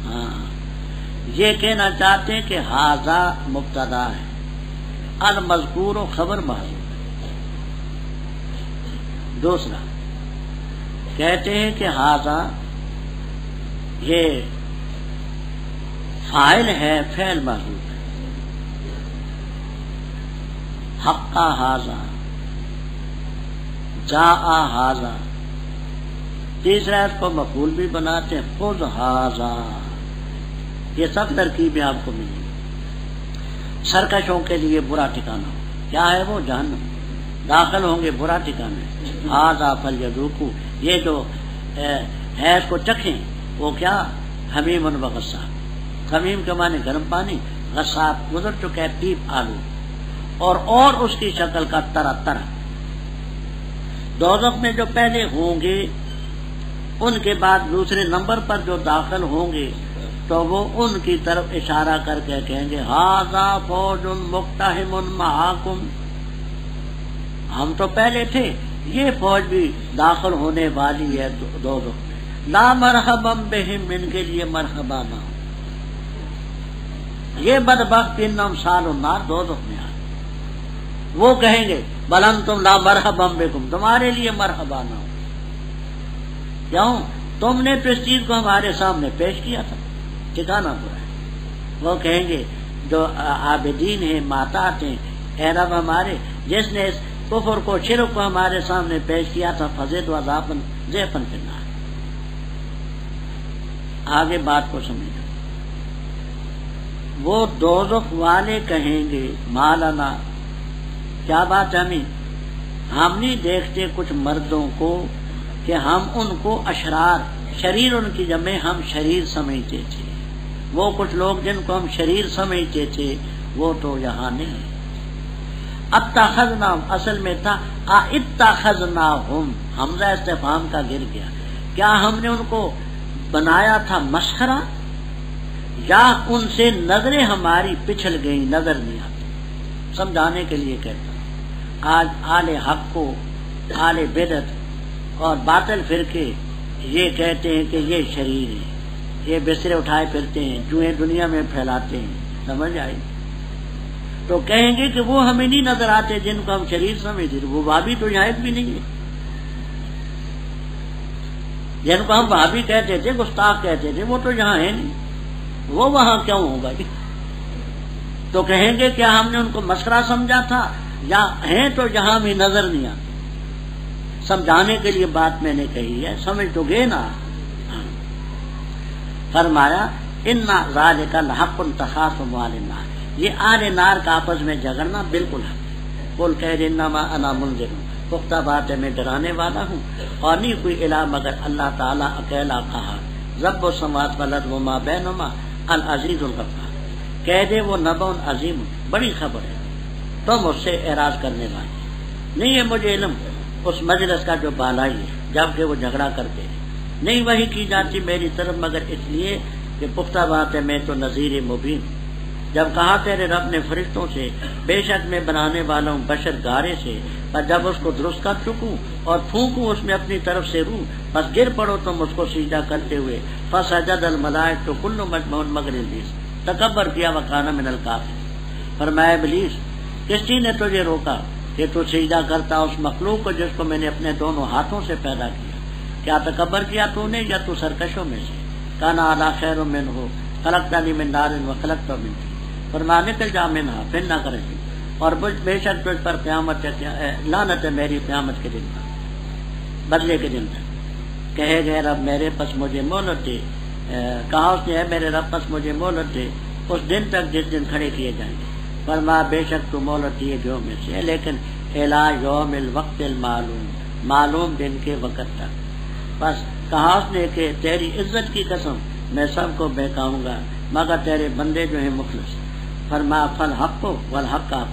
Speaker 1: ہاں یہ کہنا چاہتے ہیں کہ ھذا مبتدا ہے، المذکور و خبر محذوف۔ دوسرا کہتے ہیں کہ ھذا یہ فاعل ہے، فعل محذوف، حقا ھذا، جاء ھذا۔ تیسرا اس کو مفعول بھی بناتے ہیں، خذ ھذا۔ یہ سب ترکیبیں آپ کو ملیں گی۔ سرکشوں کے لیے برا ٹھکانہ، کیا ہے وہ؟ جہنم، داخل ہوں گے برا ٹھکانہ۔ ھذا فلیذوقوا، یہ جو ہے اس کو چکھیں، وہ کیا؟ حمیم و غساق، حمیم کے معنی گرم پانی، غساق گزر چکا ہے، پیپ آلو، اور اس کی شکل کا طرح طرح۔ دوزخ میں جو پہلے ہوں گے، ان کے بعد دوسرے نمبر پر جو داخل ہوں گے تو وہ ان کی طرف اشارہ کر کے کہیں گے ھذا فوج مقتحم معاکم، ہم تو پہلے تھے، یہ فوج بھی داخل ہونے والی ہے دوزخ میں، لا مرحبا بہم، ان کے لیے مرحبا نہ ہو، یہ بدبخت انہم سال النار دوزخ میں آ، وہ کہیں گے بل انتم لا مرحبا بکم، تمہارے لیے مرحبا نہ ہو، کیوں؟ تم نے تو اس چیز کو ہمارے سامنے پیش کیا تھا، ٹھکانا برا ہے۔ وہ کہیں گے جو عابدین ہیں، ماتات ہیں، اے رب ہمارے، جس نے اس کفر کو، شرک کو ہمارے سامنے پیش کیا تھا، فزد عذابا ضعفا فی النار۔ آگے بات کو سمجھو، وہ دوزخ والے کہیں گے مالنا، کیا بات ہمیں، ہم نہیں دیکھتے کچھ مردوں کو کہ ہم ان کو اشرار، شریر ان کی جمع ہم شریر سمجھتے تھے، وہ کچھ لوگ جن کو ہم شریر سمجھتے تھے وہ تو یہاں نہیں۔ اتخذنا اصل میں تھا اتخذناہم، حمزہ استفہام کا گر گیا، کیا ہم نے ان کو بنایا تھا مسخرہ، یا ان سے نظریں ہماری پچھل گئی، نظر نہیں آتی۔ سمجھانے کے لیے کہتا ہوں، آج آل حق کو آل بدعت اور باطل فرقے یہ کہتے ہیں کہ یہ شریر ہے، یہ بسترے اٹھائے پھرتے ہیں، جوئیں دنیا میں پھیلاتے ہیں، سمجھ آئی؟ تو کہیں گے کہ وہ ہمیں نہیں نظر آتے جن کو ہم شریر سمجھتے، وہ وہابی تو یہاں بھی نہیں ہے، جن کو ہم وہابی کہتے تھے، گستاخ کہتے تھے، وہ تو یہاں ہے نہیں، وہ وہاں کیوں ہوگا؟ تو کہیں گے کیا ہم نے ان کو مسخرہ سمجھا تھا، یا ہیں تو یہاں بھی نظر نہیں آتے۔ سمجھانے کے لیے بات میں نے کہی ہے، سمجھ تو گے نا۔ فرمایا ان ذالک لحق تخاصم اہل النار، یہ اہل نار کا آپس میں جھگڑنا بالکل ہے۔ قل کہہ انما انا منذر، پختہ بات ہے میں ڈرانے والا ہوں، اور نہیں کوئی الہ مگر اللہ تعالیٰ اکیلا کہا، رب السماوات والارض وما بینہما العزیز الغفار، کہہ دے وہ نبأ عظیم، بڑی خبر ہے، تم اس سے اعراض کرنے والے نہیں ہے۔ مجھے علم اس مجلس کا جو بالائی ہے، جبکہ وہ جھگڑا کرتے ہیں، نہیں وحی کی جاتی میری طرف مگر اس لیے کہ پختہ بات ہے میں تو نذیر مبین۔ جب کہا تیرے رب نے فرشتوں سے بے شک میں بنانے والا ہوں بشر گارے سے، پر جب اس کو درست کر چکوں اور پھونکوں اس میں اپنی طرف سے روح، بس گر پڑو تم اس کو سجدہ کرتے ہوئے، فسجد الملائکۃ کل مجمع مگر ابلیس تکبر کیا وکان من الکافرین۔ فرمایا ابلیس کس چیز نے تجھے روکا کہ تو سجدہ کرتا اس مخلوق کو جس کو میں نے اپنے دونوں ہاتھوں سے پیدا کیا؟ کیا تکبر کیا تو نے یا تو سرکشوں میں سے؟ کانا اعلی خیر منہ خلقتنی من نار وخلقتہ من طین، فرمانے نکل جا منہا پھر نہ کرے، اور بے شک تجھ پر قیامت لعنت ہے میری قیامت کے دن پر، بدلے کے دن تک۔ کہے گئے رب میرے پس مجھے مہلت دے، کہا اس نے ہے میرے رب پس مجھے مہلت دے اس دن تک جس دن کھڑے کیے جائیں گے۔ فرما بے شک تو مہلت دیے جو میں سے، لیکن الی یوم الوقت المعلوم، معلوم دن کے وقت تک۔ بس کہا اس نے کہ تیری عزت کی قسم میں سب کو بہکاؤں گا مگر تیرے بندے جو ہیں مخلص۔ فرما فالحق والحق آپ،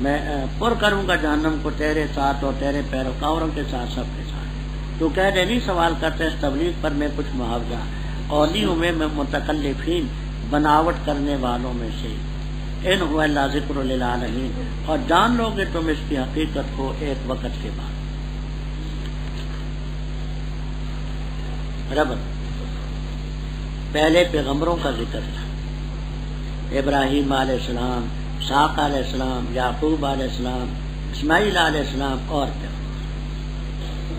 Speaker 1: میں پر کروں گا جہنم کو تیرے ساتھ اور تیرے پیروکاروں کے ساتھ، سب کے ساتھ۔ تو کہہ دے نہیں سوال کرتے اس تبلیغ پر میں کچھ معاوضہ، اور نہیں ہوں میں متکلفین بناوٹ کرنے والوں میں سے، ان هو الا ذکر للعالمین، اور جان لو گے تم اس کی حقیقت کو ایک وقت کے بعد۔ رب پہلے پیغمبروں کا ذکر تھا، ابراہیم علیہ السلام، اسحاق علیہ السلام، یعقوب علیہ السلام، اسماعیل علیہ السلام، اور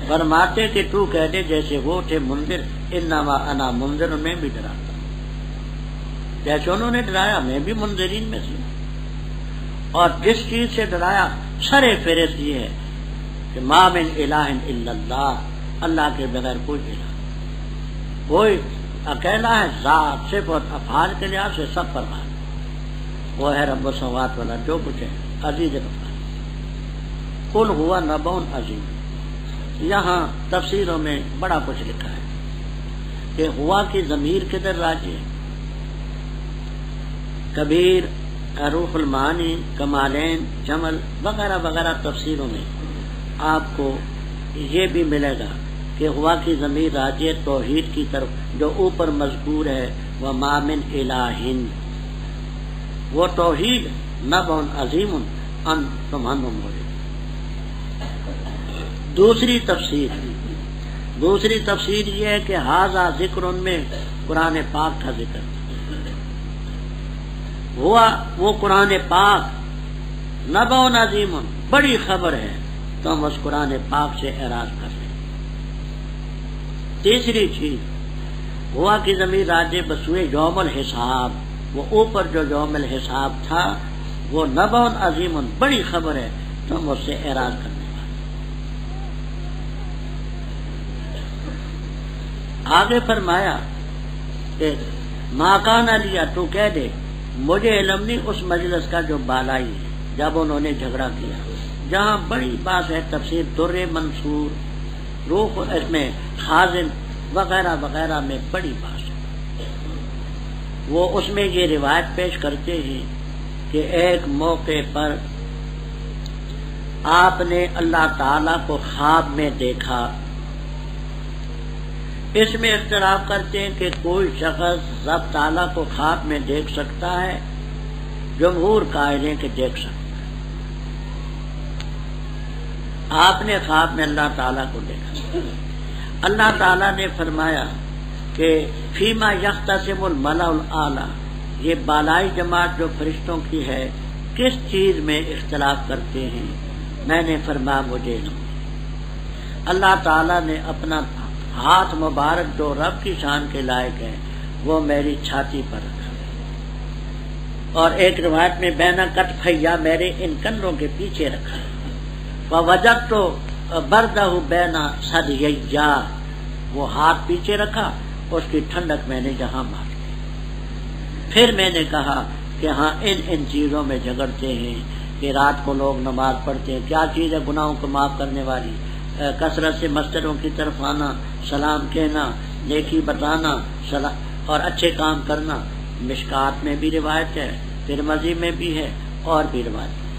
Speaker 1: فرماتے کہ تو کہہ دے جیسے وہ تھے منذر، انما انا منذر، میں بھی ڈراتا ہوں، جیسے انہوں نے ڈرایا میں بھی منذرین میں سے۔ اور جس چیز سے ڈرایا سر فہرست یہ ہے کہ ما من الہ الا اللہ، اللہ کے بغیر کوئی الہ، کوئی اکیلا ہے، ذات صفت افعال کے لحاظ سے سب پر بات، وہ ہے رب السماوات والا جو کچھ ہے، عزیز غفار۔ قل ہوا نبأ عظیم، یہاں تفسیروں میں بڑا کچھ لکھا ہے کہ ہوا کی ضمیر کدھر راجی ہے، کبیر، روح المعانی، کمالین، جمل وغیرہ وغیرہ تفسیروں میں آپ کو یہ بھی ملے گا کہ ہوا کی ضمیر راجی توحید کی طرف جو اوپر مذکور ہے، وما من الہ، وہ توحید نبأ عظیم انتم عنہ معرضون۔ دوسری تفسیر یہ ہے کہ ھذا ذکر میں قرآن پاک کا ذکر ہوا، وہ قرآن پاک نبأ عظیم، بڑی خبر ہے، تو ہم اس قرآن پاک سے اعراض کر رہے ہیں۔ تیسری چیز، ہوا کی ضمیر راجع بسوئے یوم الحساب، وہ اوپر جو یوم الحساب تھا وہ نبأ عظیم، بڑی خبر ہے، تو ہم اس سے اعراض کرنے والے۔ آگے فرمایا کہ ما کان لیا، تو کہہ دے مجھے علم نہیں اس مجلس کا جو بالائی ہے، جب انہوں نے جھگڑا کیا، جہاں بڑی بات ہے، تفسیر در منصور، روح اس میں خازن وغیرہ وغیرہ میں بڑی بات ہے، وہ اس میں یہ روایت پیش کرتے ہیں کہ ایک موقع پر آپ نے اللہ تعالی کو خواب میں دیکھا۔ اس میں اختلاف کرتے ہیں کہ کوئی شخص رب تعالیٰ کو خواب میں دیکھ سکتا ہے، جمہور قائل ہیں کہ دیکھ سکتا ہے۔ آپ نے خواب میں اللہ تعالیٰ کو دیکھا، اللہ تعالیٰ نے فرمایا کہ فیما یختصم الملأ الاعلی، یہ بالائی جماعت جو فرشتوں کی ہے کس چیز میں اختلاف کرتے ہیں؟ میں نے فرمایا مجھے علم۔ اللہ تعالیٰ نے اپنا ہاتھ مبارک جو رب کی شان کے لائق ہے وہ میری چھاتی پر رکھا، اور ایک روایت میں بینا کتفیا، میرے ان کندھوں کے پیچھے رکھا، ووجدت بردہ بینا ثدییا، وہ ہاتھ پیچھے رکھا، اس کی ٹھنڈک میں نے جہاں مار لی۔ پھر میں نے کہا کہ ہاں ان چیزوں میں جھگڑتے ہیں کہ رات کو لوگ نماز پڑھتے ہیں، کیا چیز ہے گناہوں کو معاف کرنے والی؟ کثرت سے مسجدوں کی طرف آنا، سلام کہنا، نیکی بتانا اور اچھے کام کرنا۔ مشکات میں بھی روایت ہے، ترمذی میں بھی ہے اور بھی روایت ہے۔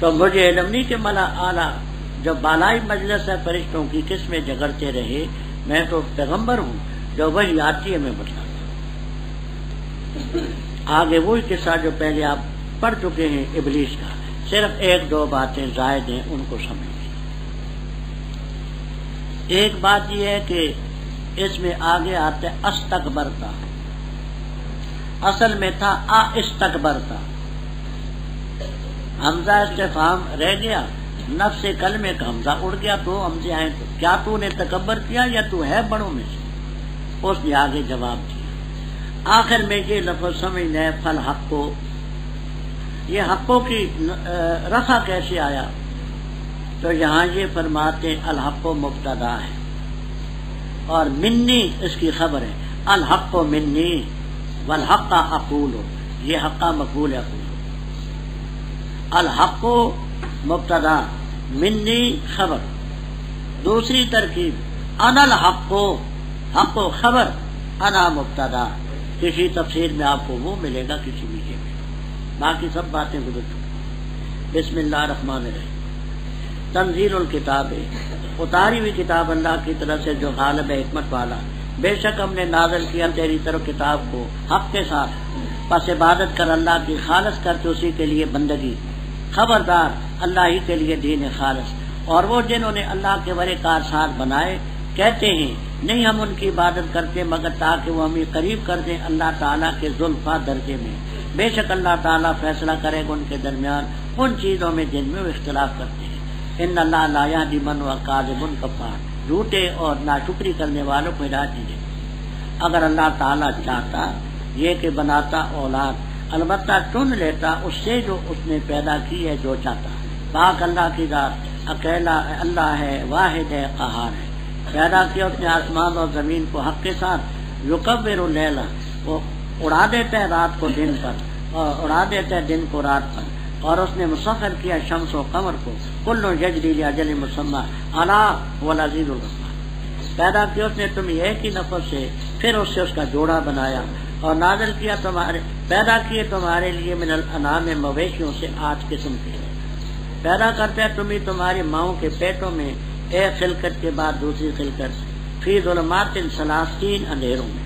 Speaker 1: تو مجھے علم نہیں کہ ملا اعلیٰ جو بالائی مجلس ہے فرشتوں کی کس میں جھگڑتے رہے، میں تو پیغمبر ہوں، جو وہی آتی ہے میں بتاتا ہوں۔ آگے وہی قصہ جو پہلے آپ پڑھ چکے ہیں ابلیس کا، صرف ایک دو باتیں زائد ہیں، ان کو سمجھ۔ ایک بات یہ ہے کہ اس میں آگے آتا ہے استکبرتا، اصل میں تھا استکبرتا، حمزہ استفہام رہ گیا، نفس کلمے کا حمزہ اڑ گیا، دو حمزے آئے، تو کیا تو نے تکبر کیا یا تو ہے بڑوں میں سے؟ اس نے آگے جواب دیا۔ آخر میں یہ لفظ سمجھنا ہے فل حق کو، یہ حقوں کی رفع کیسے آیا؟ تو یہاں یہ فرماتے ہیں الحق و مبتدا ہے اور منی اس کی خبر ہے، الحق و منی والحق اقول، یہ حقہ مقبول اقول، الحق و مبتدا منی خبر۔ دوسری ترکیب انا الحق، حق و خبر، انا مبتدا، کسی تفسیر میں آپ کو وہ ملے گا، کسی بھی میں، باقی سب باتیں گزر چکی۔ بسم اللہ الرحمن الرحیم۔ تنزیل الکتاب، اتاری ہوئی کتاب اللہ کی طرف سے جو غالب حکمت والا، بے شک ہم نے نازل کیا تیری طرف کتاب کو حق کے ساتھ، پس عبادت کر اللہ کی، خالص کر کے اسی کے لیے بندگی، خبردار اللہ ہی کے لیے دین خالص۔ اور وہ جنہوں نے اللہ کے ورے کار ساتھ بنائے کہتے ہیں نہیں ہم ان کی عبادت کرتے مگر تاکہ وہ ہمیں قریب کر دیں اللہ تعالیٰ کے زلفا درجے میں، بے شک اللہ تعالیٰ فیصلہ کرے گا ان کے درمیان ان چیزوں میں جن میں وہ اختلاف کرتے ہیں۔ ان اللہ لا یہدی من هو کاذب کفار، جھوٹے اور ناشکری کرنے والوں کو ہدایت نہیں دے۔ اگر اللہ تعالیٰ چاہتا یہ کہ بناتا اولاد، البتہ چن لیتا اس سے جو اس نے پیدا کی ہے جو چاہتا۔ پاک اللہ کی ذات، اکیلا اللہ ہے، واحد ہے، قہار ہے۔ پیدا کیا اس نے آسمان اور زمین کو حق کے ساتھ، یکبر اللیل، وہ اڑا دیتا ہے رات کو دن پر اور اڑا دیتا ہے دن کو رات پر، اور اس نے مسخر کیا شمس و قمر کو، کل یجری لاجل مسمى الا هو العزیز الغفار۔ پیدا کیا اس نے تمہیں ایک ہی نفس سے، پھر اس سے اس کا جوڑا بنایا، اور نازل کیا پیدا کیے تمہارے لیے من الانعام مویشیوں سے 8 قسم کے، پیدا کرتا ہے تمہیں تمہاری ماؤں کے پیٹوں میں ایک خلقت کے بعد دوسری خلقت، فی ظلمات ثلاثین، اندھیروں میں۔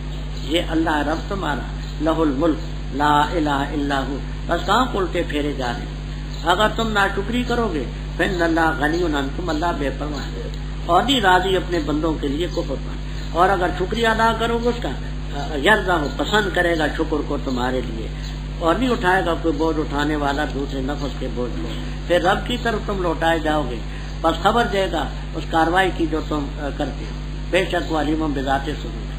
Speaker 1: یہ اللہ رب تمہارا، لہ الملک لا الہ الا ہو، بس کہاں الٹے پھیرے جا رہے ہیں۔ اگر تم ناشکری کرو گے فإن اللہ غنی عنکم، اللہ بے پرواہ ہے اور نہیں راضی اپنے بندوں کے لیے کفر پر، اور اگر شکریہ ادا کرو گے اس کا یرضا ہو، پسند کرے گا شکر کو تمہارے لیے، اور نہیں اٹھائے گا کوئی بوجھ اٹھانے والا دوسرے نفس کے بوجھ کو، پھر رب کی طرف تم لوٹائے جاؤ گے، بس خبر دے گا اس کاروائی کی جو تم کرتے ہو، بے شک وہ علیم بذات صدور ہے۔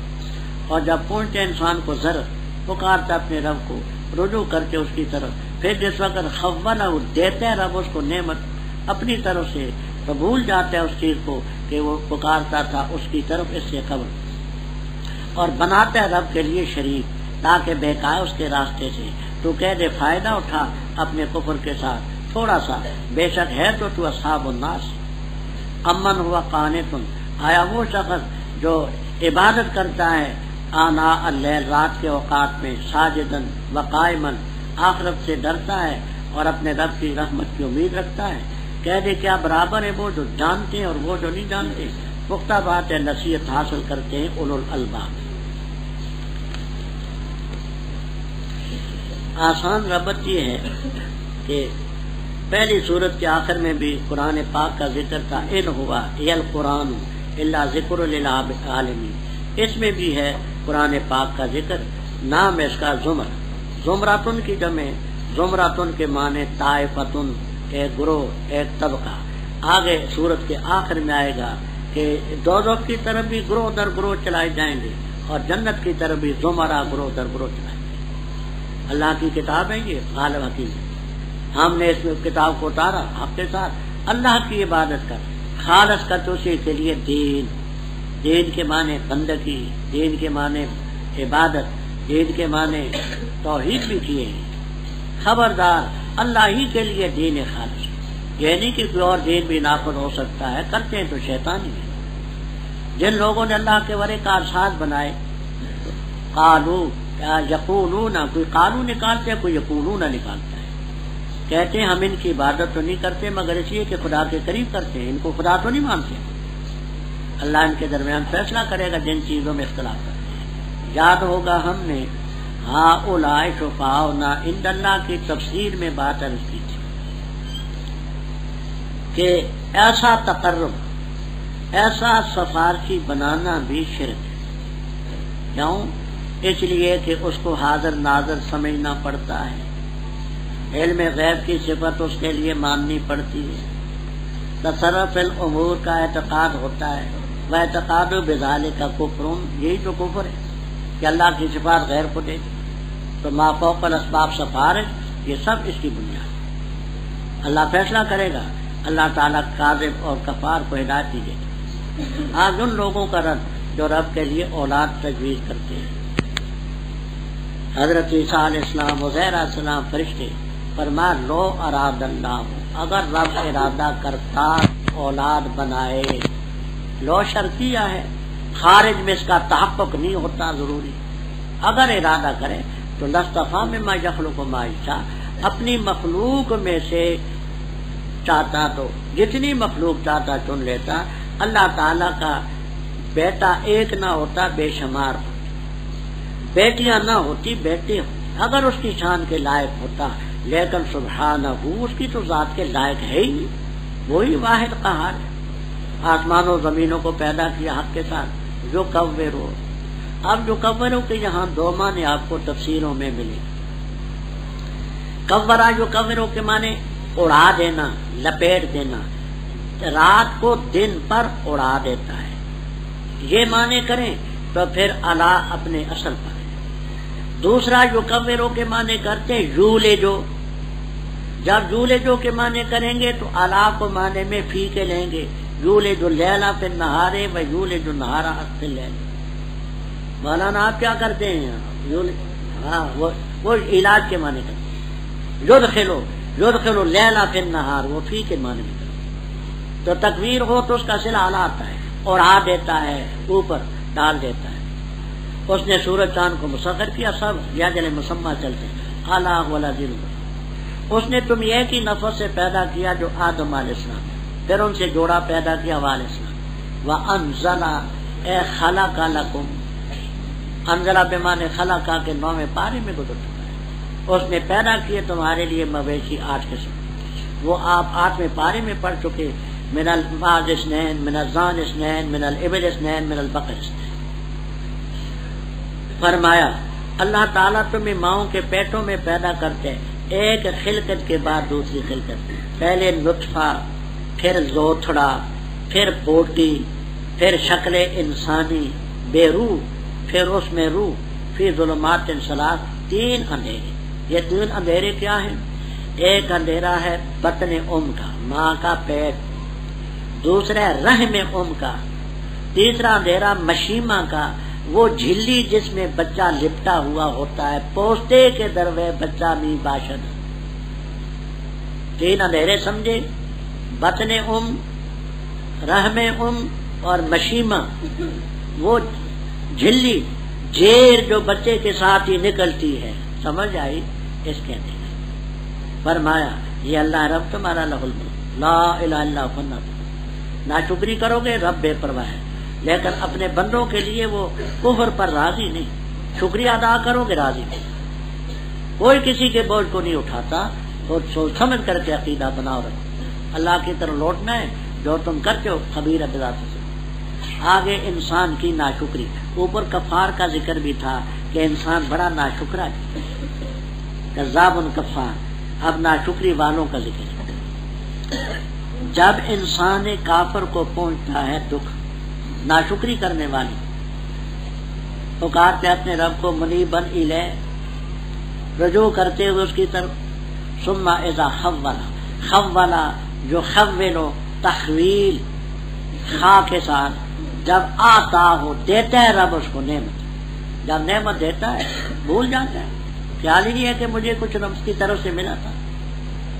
Speaker 1: اور جب پہنچے انسان کو ضرر، پکارتا اپنے رب کو، رجوع کرتے اس کی طرف، پھر جس وقت خولہ دیتے ہیں رب اس کو نعمت اپنی طرف سے، تو بھول جاتا ہے اس چیز کو کہ وہ پکارتا تھا اس کی طرف، اس سے قبل، اور بناتا ہے رب کے لیے شریک، تاکہ بہکائے اس کے راستے سے. تو کہہ دے فائدہ اٹھا اپنے کفر کے ساتھ تھوڑا سا، بے شک ہے تو اصحاب الناس. امن ہوا قانتن، آیا وہ شخص جو عبادت کرتا ہے آنا اللیل، رات کے اوقات میں، ساجدن وقائمن، آخرت سے ڈرتا ہے اور اپنے رب کی رحمت کی امید رکھتا ہے. کہہ دے کیا برابر ہے وہ جو جانتے ہیں اور وہ جو نہیں جانتے. پختہ بات ہے نصیحت حاصل کرتے ہیں اولو الالباب. آسان ربط یہ ہے کہ پہلی سورت کے آخر میں بھی قرآن پاک کا ذکر تھا، ان ہوا یہ القرآن الا ذکر للعالمین. اس میں بھی ہے قرآن پاک کا ذکر. نام ہے اس کا زمر. زمراتن کی جمع، زمراتن کے معنی طائفتن، ایک گروہ، ایک طبقہ. آگے سورت کے آخر میں آئے گا کہ دوزخ کی طرف بھی گروہ در گروہ چلائے جائیں گے اور جنت کی طرف بھی زمرہ گروہ در گروہ چلائیں گے. اللہ کی کتاب ہے یہ غالب حکیم. ہم نے اس میں کتاب کو اتارا آپ کے ساتھ. اللہ کی عبادت کر، خالص کر تو اسی کے لیے دین. دین کے معنی بندگی، دین کے معنی عبادت، دین کے معنی توحید بھی کیے ہیں. خبردار اللہ ہی کے لیے دین خالص، یہ نہیں کہ کوئی اور دین بھی نافذ ہو سکتا ہے. کرتے ہیں تو شیطان ہی ہے. جن لوگوں نے اللہ کے ورے کارساز بنائے، قالو یقولون، کوئی قالو نکالتے کوئی یقولون نکالتا ہے. کہتے ہیں ہم ان کی عبادت تو نہیں کرتے مگر اس لیے کہ خدا کے قریب کرتے ہیں، ان کو خدا تو نہیں مانتے. اللہ ان کے درمیان فیصلہ کرے گا جن چیزوں میں اختلاف کرتے ہیں. یاد ہوگا ہم نے ہاں اولئک شفاعنا عند اللہ کی تفسیر میں بات عرض کی تھی کہ ایسا تقرب، ایسا سفارشی بنانا بھی شرک ہے. کیوں؟ اس لیے کہ اس کو حاضر ناظر سمجھنا پڑتا ہے. علم غیب کی صفت اس کے لیے ماننی پڑتی ہے. تصرف الامور کا اعتقاد ہوتا ہے. وہ اعتقاد بذالک کا کفر، یہی تو کفر ہے کہ اللہ کی صفات غیر کو دے. تو ما فوق الاسباب سفارش، یہ سب اس کی بنیاد ہے. اللہ فیصلہ کرے گا. اللہ تعالیٰ کاذب اور کفار کو ہدایت دیجیے. آج ان لوگوں کا رد جو رب کے لیے اولاد تجویز کرتے ہیں. حضرت عیسیٰ علیہ السلام، عزیر علیہ السلام فرشتے، فرمایا لو اراد اللہ، اگر رب ارادہ کرتا اولاد بنائے. لو شرطیہ ہے، خارج میں اس کا تحقق نہیں ہوتا ضروری. اگر ارادہ کرے تو لستفا مما یخلق ما یشاء، اپنی مخلوق میں سے چاہتا تو جتنی مخلوق چاہتا چن لیتا. اللہ تعالیٰ کا بیٹا ایک نہ ہوتا، بے شمار ہوتا. بیٹیاں نہ ہوتی، بیٹے ہوتے اگر اس کی شان کے لائق ہوتا. لیکن سبحانہ، اس کی تو ذات کے لائق ہے ہی. وہی واحد قہار ہے. آسمانوں زمینوں کو پیدا کیا حق کے ساتھ. جو کورو، اب جو کورو کے یہاں دو معنی آپ کو تفسیروں میں ملے. کورا جو کورو کے معنی اڑا دینا، لپیٹ دینا، رات کو دن پر اڑا دیتا ہے. یہ معنی کریں تو پھر الا اپنے اصل پر. دوسرا جو کورو کے معنی کرتے ہیں یولے جو. جب یولے جو کے معنی کریں گے تو الا کو معنی میں فی کے لیں گے. یولے جو لیلا پھر نہارے و یولے جو نہارا پھر لیلا. مولانا آپ کیا کرتے ہیں؟ ہاں وہ علاج کے معنی کرتے ہیں. یدخلو لیلا پھر نہار، وہ فی کے معنی میں کرتے. تو تکویر ہو تو اس کا صلہ اعلیٰ آتا ہے، اڑا دیتا ہے، اوپر ڈال دیتا ہے. اس نے سورج چاند کو مسخر کیا، سب یا جل مسمى چلتے ہیں. اعلیٰ والا دل، اس نے تم یہ کی نفس سے پیدا کیا جو آدم علیہ السلام، پھر ان سے جوڑا پیدا کیا حوا علیہ السلام. وَأَنزَلَ اے خلق لکم، انزلہ بمانے خلقہ کے 9ویں پارے میں گزر چکا ہے. اس نے پیدا کیے تمہارے لیے مویشی 8 قسم. وہ آپ 8ویں پارے میں پڑھ چکے. من الماز اثنین، من الزان اثنین، من الابل اثنین، من البقر اثنین. فرمایا اللہ تعالیٰ تمہیں ماؤں کے پیٹوں میں پیدا کرتے، ایک خلقت کے بعد دوسری خلقت. پہلے نطفہ، پھر زوتھڑا، پھر بوٹی، پھر شکل انسانی بے روح، پھر اس میں روح. فی ظلمات ثلاث، 3 اندھیرے. یہ 3 اندھیرے کیا ہیں؟ ایک اندھیرا ہے بطن کا، ماں کا پیٹ. دوسرا ہے رحم کا. تیسرا اندھیرا مشیمہ کا، وہ جھلی جس میں بچہ لپٹا ہوا ہوتا ہے، پوستے کے دروے بچہ می باشد، تین اندھیرے سمجھے، بطن رحم اور مشیمہ، وہ جھلی جیر جو بچے کے ساتھ ہی نکلتی ہے، سمجھ آئی؟ اس کہتے ہیں فرمایا یہ اللہ رب تمہارا لہ الملک لا الہ الا هو، ناشکری کرو گے رب بے پرواہ ہے، لیکن اپنے بندوں کے لیے وہ کفر پر راضی نہیں، شکریہ ادا کرو گے راضی نہیں، کوئی کسی کے بوجھ کو نہیں اٹھاتا، اور سوچ سمجھ کر کے عقیدہ بناؤ رکھو، اللہ کی طرف لوٹنا ہے، جو تم کرتے ہو خبیر بذات سے۔ آگے انسان کی ناشکری، اوپر کفار کا ذکر بھی تھا کہ انسان بڑا ناشکرا ہے، کذاب کفار، اب ناشکری والوں کا ذکر ہے۔ جب انسان کافر کو پہنچتا ہے دکھ، ناشکری کرنے والی پکارتے اپنے رب کو منیبا الیہ، رجوع کرتے ہوئے اس کی طرف، ثم اذا خولا جو خولو تخویل خا کے ساتھ، جب آتا ہو دیتا ہے رب اس کو نعمت، جب نعمت دیتا ہے بھول جاتا ہے، خیال ہی نہیں ہے کہ مجھے کچھ رب کی طرف سے ملا تھا،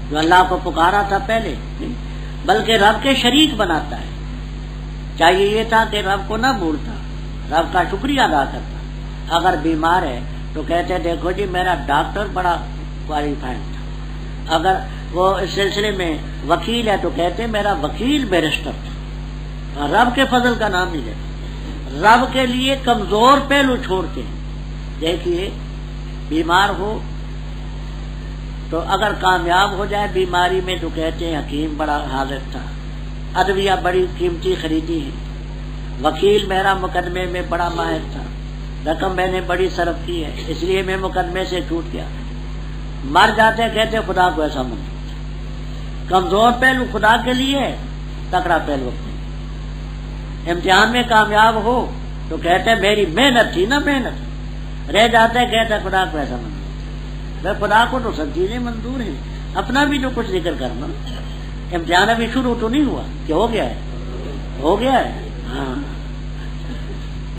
Speaker 1: جو اللہ کو پکارا تھا پہلے، بلکہ رب کے شریک بناتا ہے۔ چاہیے یہ تھا کہ رب کو نہ بھولتا، رب کا شکریہ ادا کرتا۔ اگر بیمار ہے تو کہتے دیکھو جی میرا ڈاکٹر بڑا کوالیفائڈ تھا، اگر وہ اس سلسلے میں وکیل ہے تو کہتے میرا وکیل بیرسٹر تھا، رب کے فضل کا نام نہیں لیتے، رب کے لیے کمزور پہلو چھوڑتے ہیں۔ دیکھیے بیمار ہو تو اگر کامیاب ہو جائے بیماری میں تو کہتے ہیں حکیم بڑا حاضر تھا، ادویہ بڑی قیمتی خریدی ہے، وکیل میرا مقدمے میں بڑا ماہر تھا، رقم میں نے بڑی صرف کی ہے اس لیے میں مقدمے سے چھوٹ گیا۔ مر جاتے کہتے خدا کو ایسا منظور، کمزور پہلو خدا کے لیے، تکڑا پہلو اپنے۔ امتحان میں کامیاب ہو تو کہتے میری محنت تھی نا، محنت رہ جاتا ہے کہتا خدا کو ایسا منظور۔ میں خدا کو تو سب چیزیں منظور ہیں، اپنا بھی تو کچھ ذکر کرنا۔ امتحان ابھی شروع تو نہیں ہوا کہ ہو گیا ہے، ہو گیا ہے، ہاں